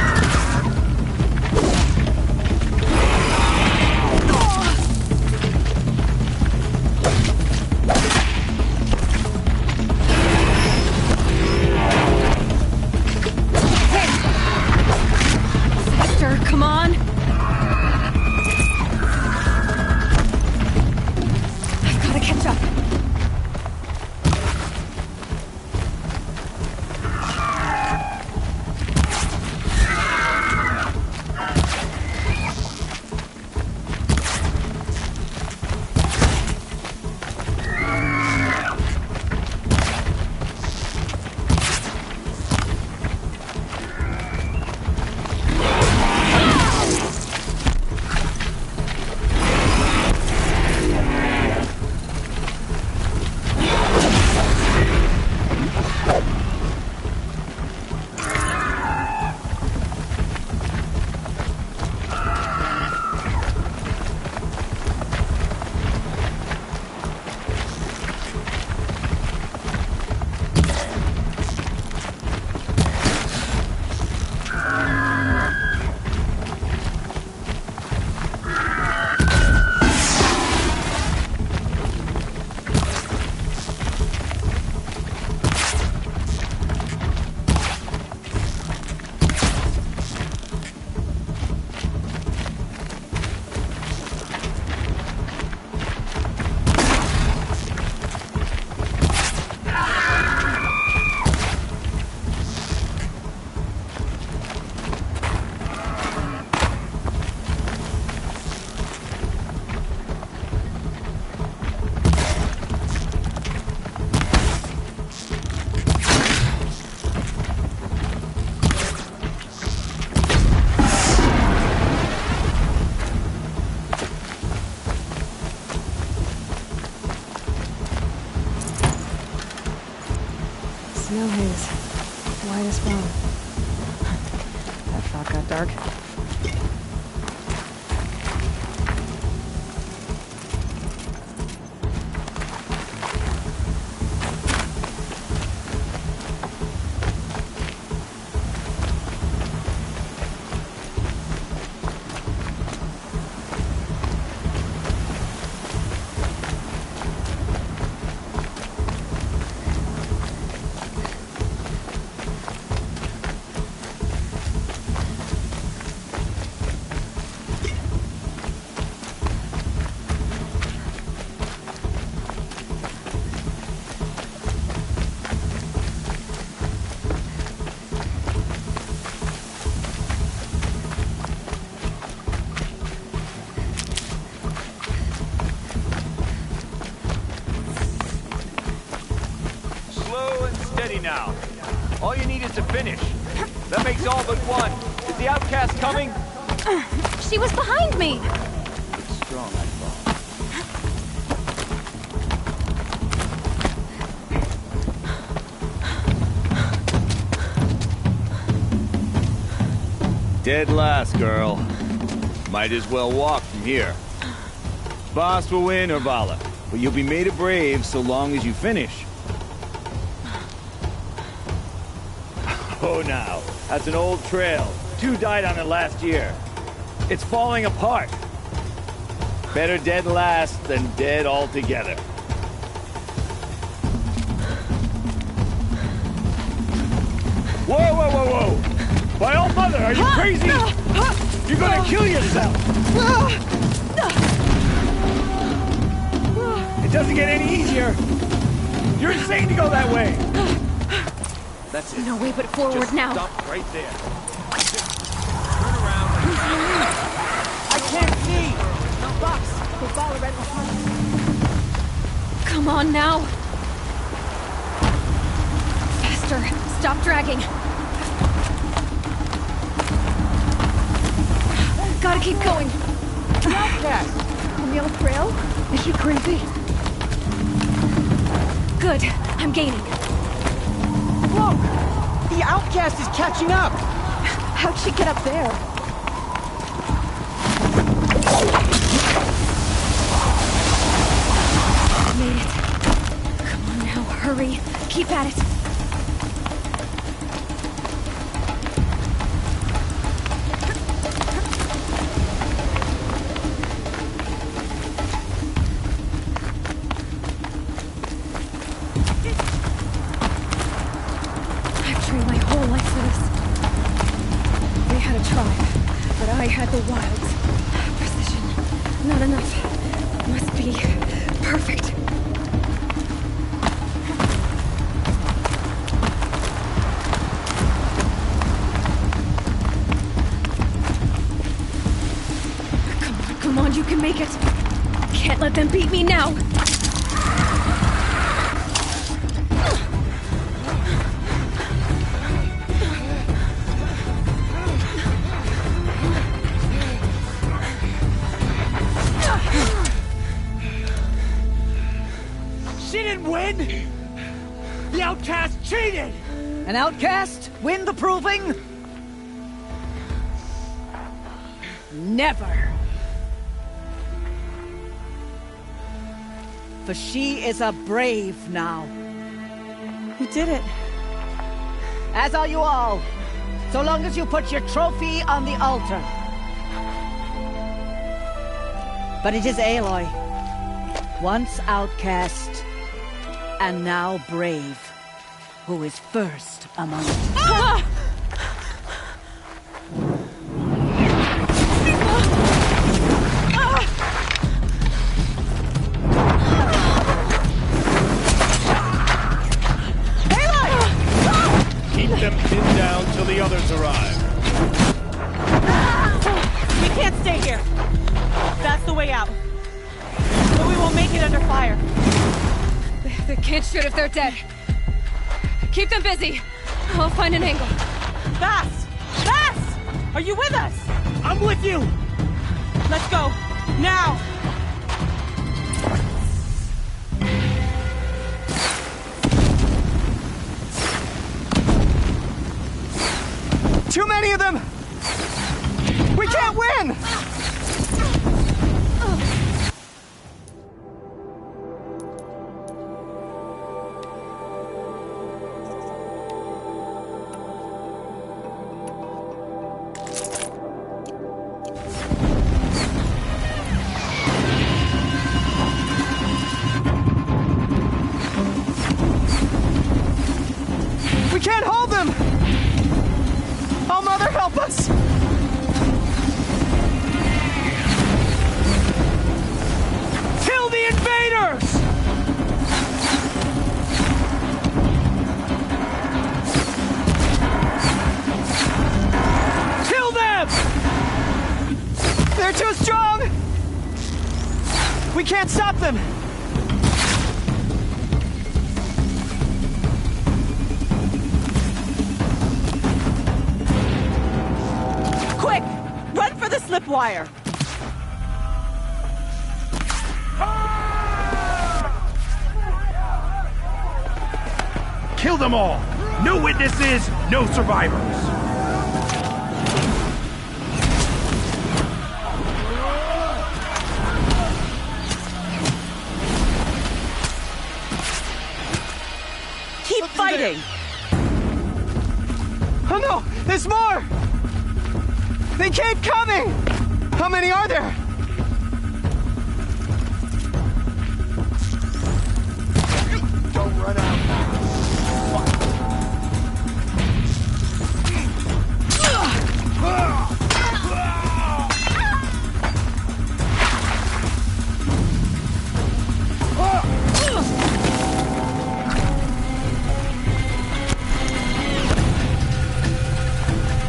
Come on! I've gotta catch up. Snow haze. White as bone. That thought got dark. now. All you need is to finish. That makes all but one. Is the outcast coming? She was behind me! It's strong, I thought. Dead last, girl. Might as well walk from here. Boss will win or Vala, but you'll be made a brave so long as you finish. Oh, now, that's an old trail. 2 died on it last year. It's falling apart. Better dead last than dead altogether. Whoa, whoa, whoa, whoa! My old mother, are you crazy? You're gonna kill yourself! It doesn't get any easier! You're insane to go that way! That's it. No way but forward Just now. Stop right there. Turn around. I can't see! The box! The ball right behind. Come on now. Faster. Stop dragging. Gotta keep going. The outcast! On the old trail? Is she crazy? Good. I'm gaining. Look! The outcast is catching up! How'd she get up there? Made it. Come on now, hurry. Keep at it. I've trained my whole life for this. They had a tribe, but I had the wilds. Precision. Not enough. Must be perfect. Come on, you can make it. Can't let them beat me now. She didn't win! The outcast cheated! An outcast? Win the proving? Never. For she is a brave now. You did it. As are you all. So long as you put your trophy on the altar. But it is Aloy. Once outcast, and now brave, who is first among us. Ah! Keep them pinned down till the others arrive. We can't stay here. That's the way out. But we won't make it under fire. They can't shoot if they're dead. Keep them busy. I'll find an angle. Bass! Bass! Are you with us? I'm with you! Let's go. Now! Too many of them! We can't win! We can't hold them! Oh, Mother, help us! Kill the invaders! Kill them! They're too strong! We can't stop them! tripwire. Kill them all! No witnesses, no survivors! Keep fighting! Oh no! There's more! They keep coming! How many are there? Don't run out.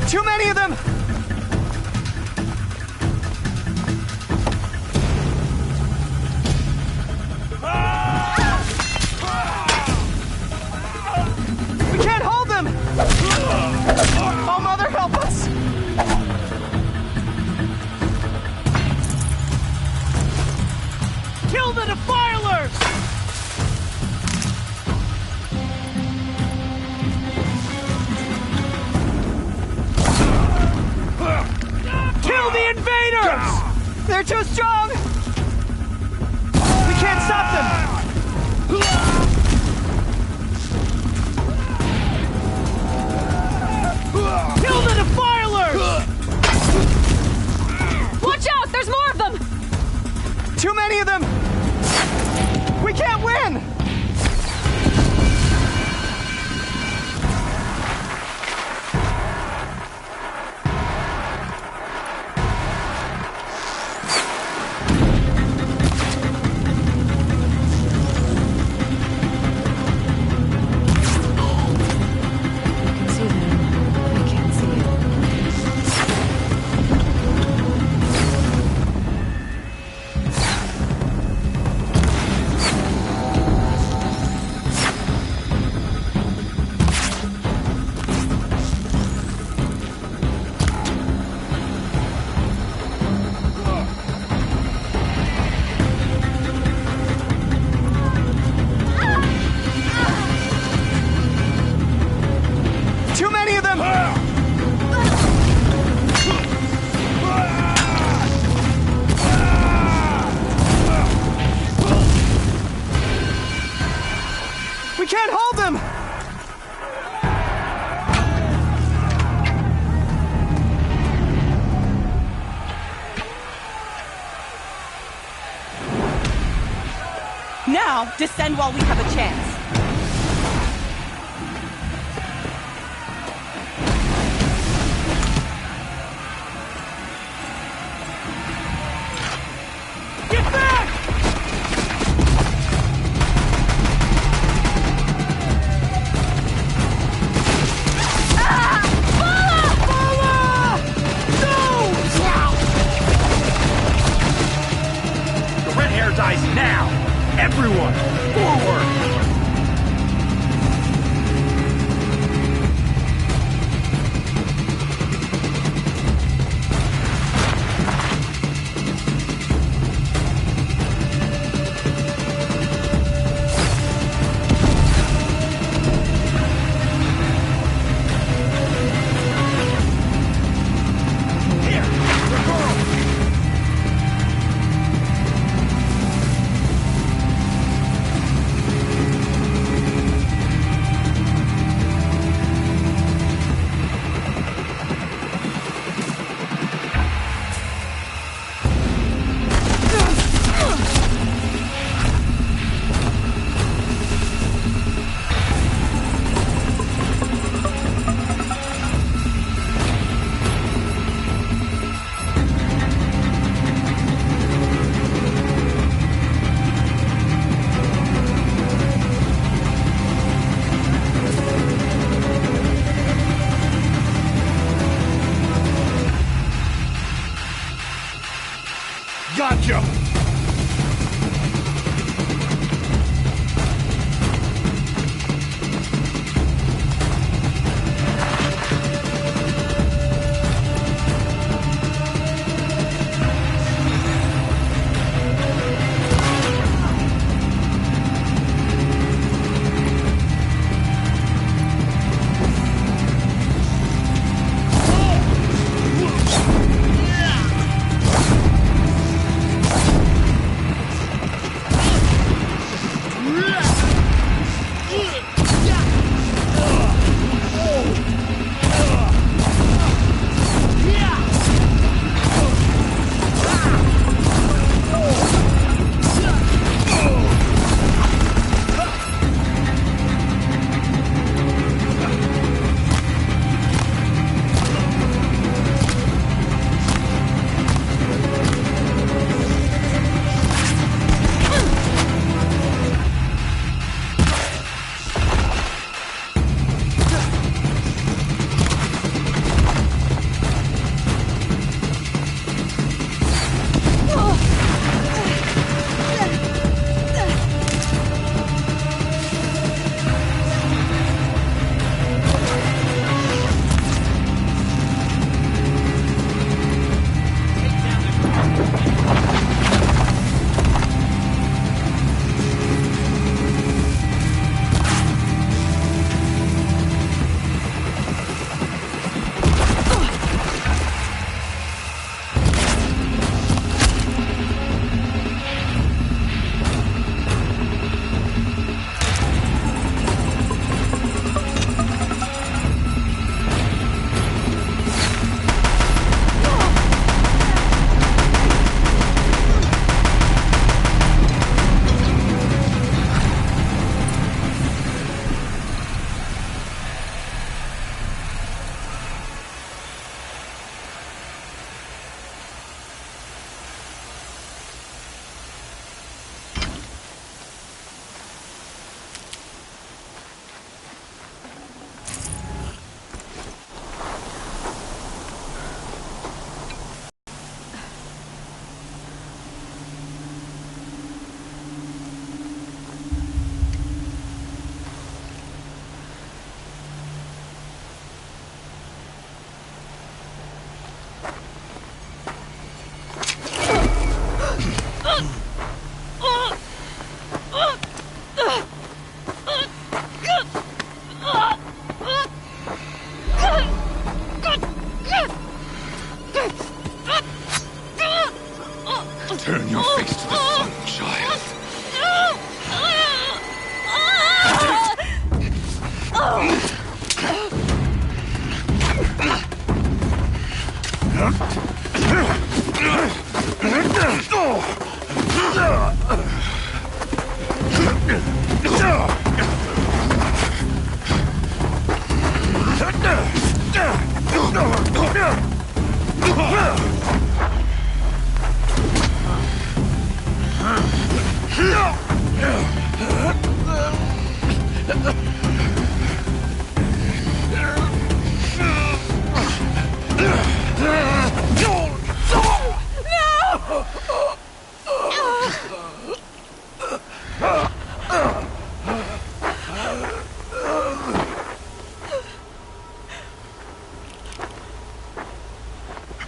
Too many of them! We can't hold them! Oh, Mother, help us! Kill the defilers! Kill the invaders! They're too strong! We can't stop them! Kill the defilers! Watch out! There's more of them! Too many of them! We can't win! Too many of them! We can't hold them! Now, descend while we have a chance. Get back! The red hair dies now! Everyone, forward!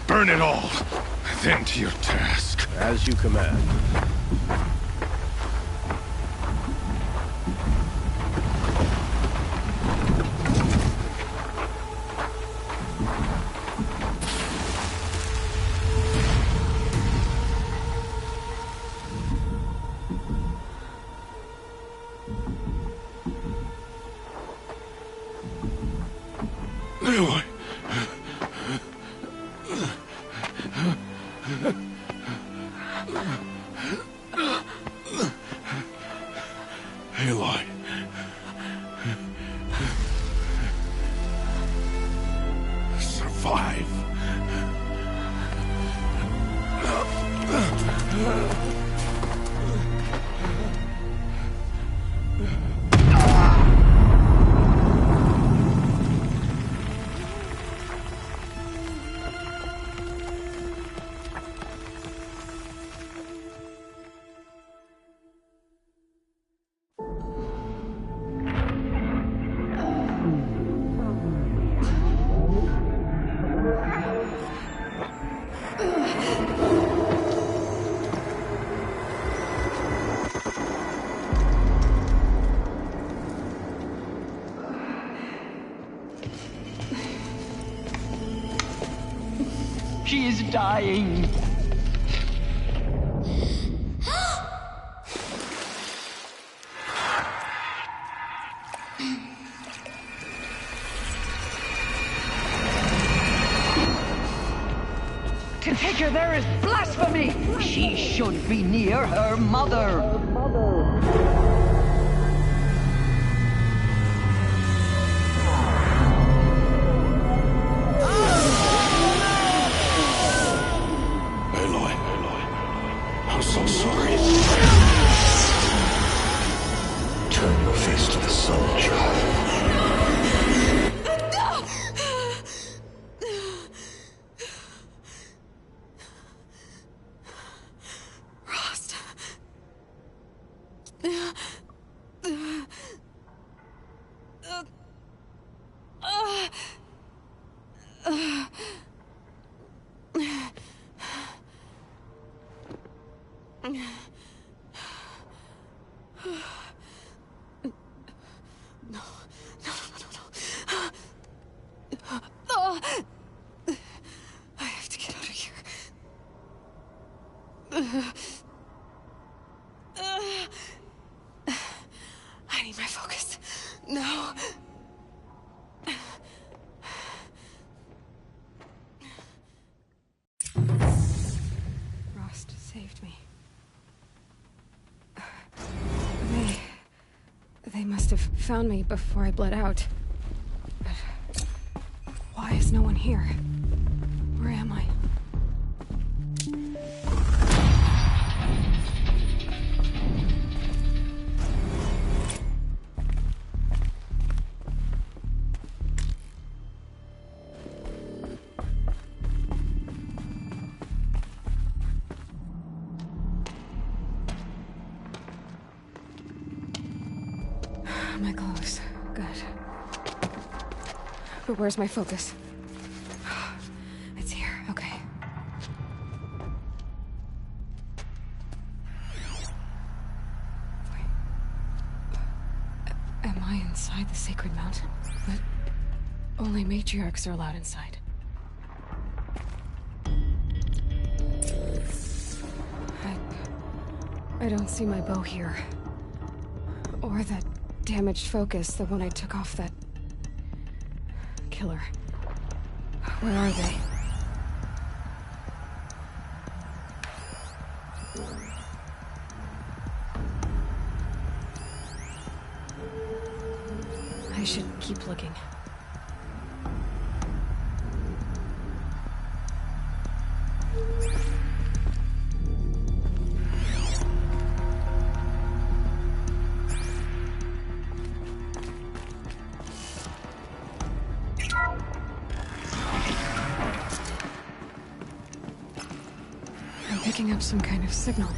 Burn it all, then to your task. As you command. Aloy. Aloy. Survive. She is dying. To take her there is blasphemy! She should be near her mother. Aloy. I'm so sorry. Turn your face to the sun, child. I have to get out of here. I need my focus. No. Rost saved me. They must have found me before I bled out. But why is no one here? Where am I? My clothes. Good. But where's my focus? It's here. Okay. Wait. Am I inside the sacred mountain? But only matriarchs are allowed inside. I don't see my bow here. Or that damaged focus, the one I took off that killer. Where are they? I should keep looking. some kind of signal.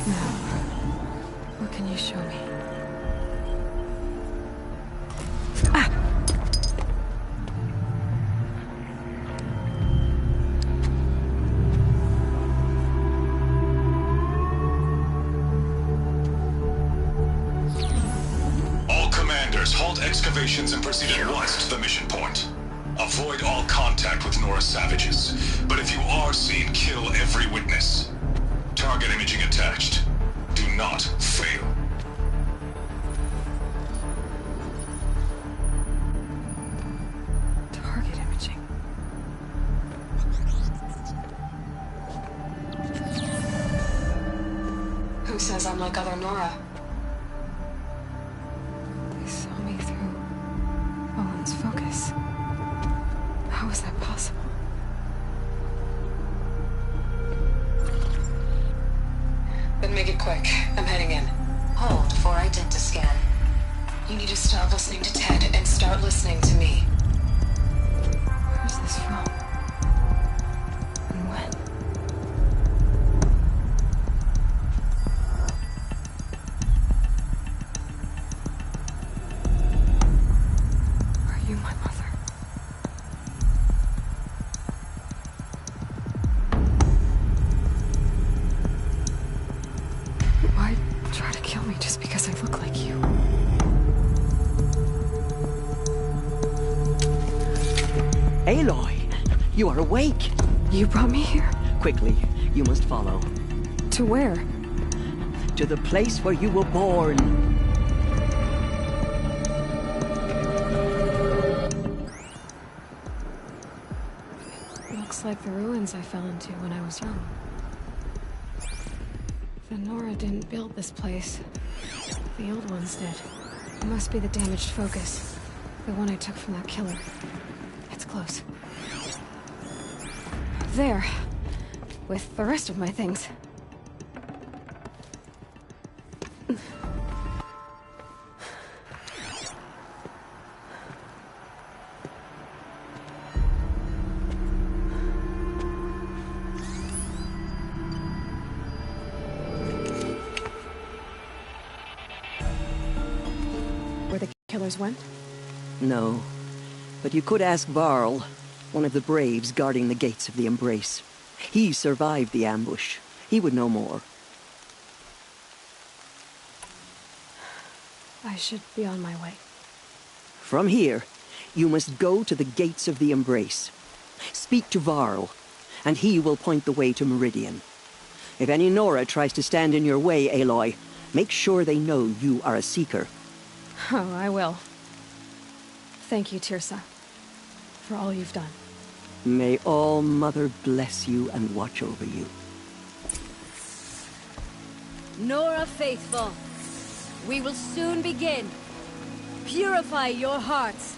Now, what can you show me? Excavations and proceed at once to the mission point. Avoid all contact with Nora savages, but if you are seen, kill every witness. Target imaging attached. Do not fail. Target imaging. Who says I'm like other Nora? Focus. How is that possible? Then make it quick. I'm heading in. Hold for identiscan. You need to stop listening to Ted and start listening to me. Where's this from? And when? You, my mother. Why try to kill me just because I look like you? Aloy, you are awake. You brought me here? Quickly, you must follow. To where? To the place where you were born. Looks like the ruins I fell into when I was young. The Nora didn't build this place. The old ones did. It must be the damaged focus. The one I took from that killer. It's close. There. With the rest of my things. Where the killers went? No. But you could ask Varl, one of the Braves guarding the gates of the Embrace. He survived the ambush. He would know more. I should be on my way. From here, you must go to the gates of the Embrace. Speak to Varl, and he will point the way to Meridian. If any Nora tries to stand in your way, Aloy, make sure they know you are a Seeker. Oh, I will. Thank you, Teersa, for all you've done. May All Mother bless you and watch over you. Nora Faithful, we will soon begin. Purify your hearts.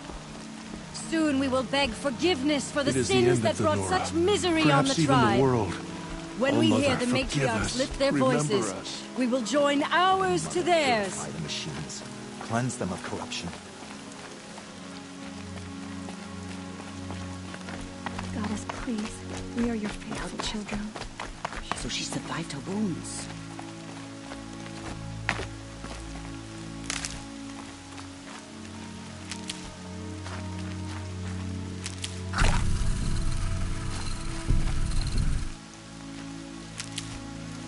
Soon we will beg forgiveness for the sins that brought such misery on the tribe. When we hear the matriarchs lift their voices, we will join ours to theirs. Purify the machines. Cleanse them of corruption. Goddess, please. We are your faithful children. So she survived her wounds.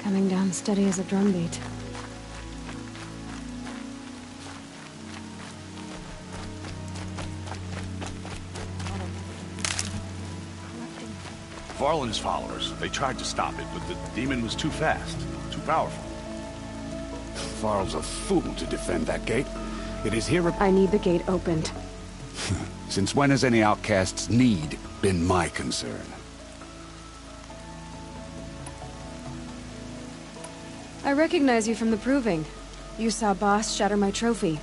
Coming down steady as a drumbeat. Varl and his followers, they tried to stop it, but the demon was too fast, too powerful. Varl's a fool to defend that gate. It is here... I need the gate opened. Since when has any outcast's need been my concern? I recognize you from the Proving. You saw Boss shatter my trophy.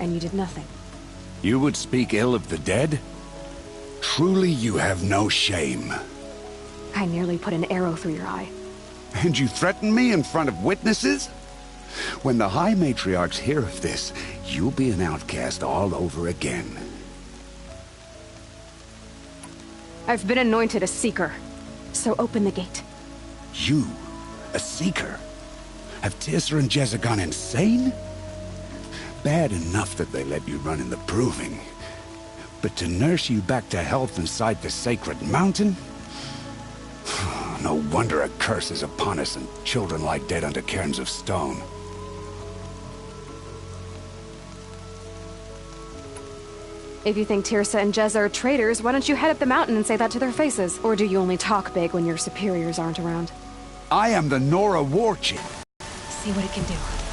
And you did nothing. You would speak ill of the dead? Truly you have no shame. I nearly put an arrow through your eye. And you threaten me in front of witnesses? When the High Matriarchs hear of this, you'll be an outcast all over again. I've been anointed a Seeker, so open the gate. You? A Seeker? Have Teersa and Jezza gone insane? Bad enough that they let you run in the Proving. But to nurse you back to health inside the Sacred Mountain? No wonder a curse is upon us and children lie dead under cairns of stone. If you think Teersa and Jezza are traitors, why don't you head up the mountain and say that to their faces? Or do you only talk big when your superiors aren't around? I am the Nora War Chief. See what it can do.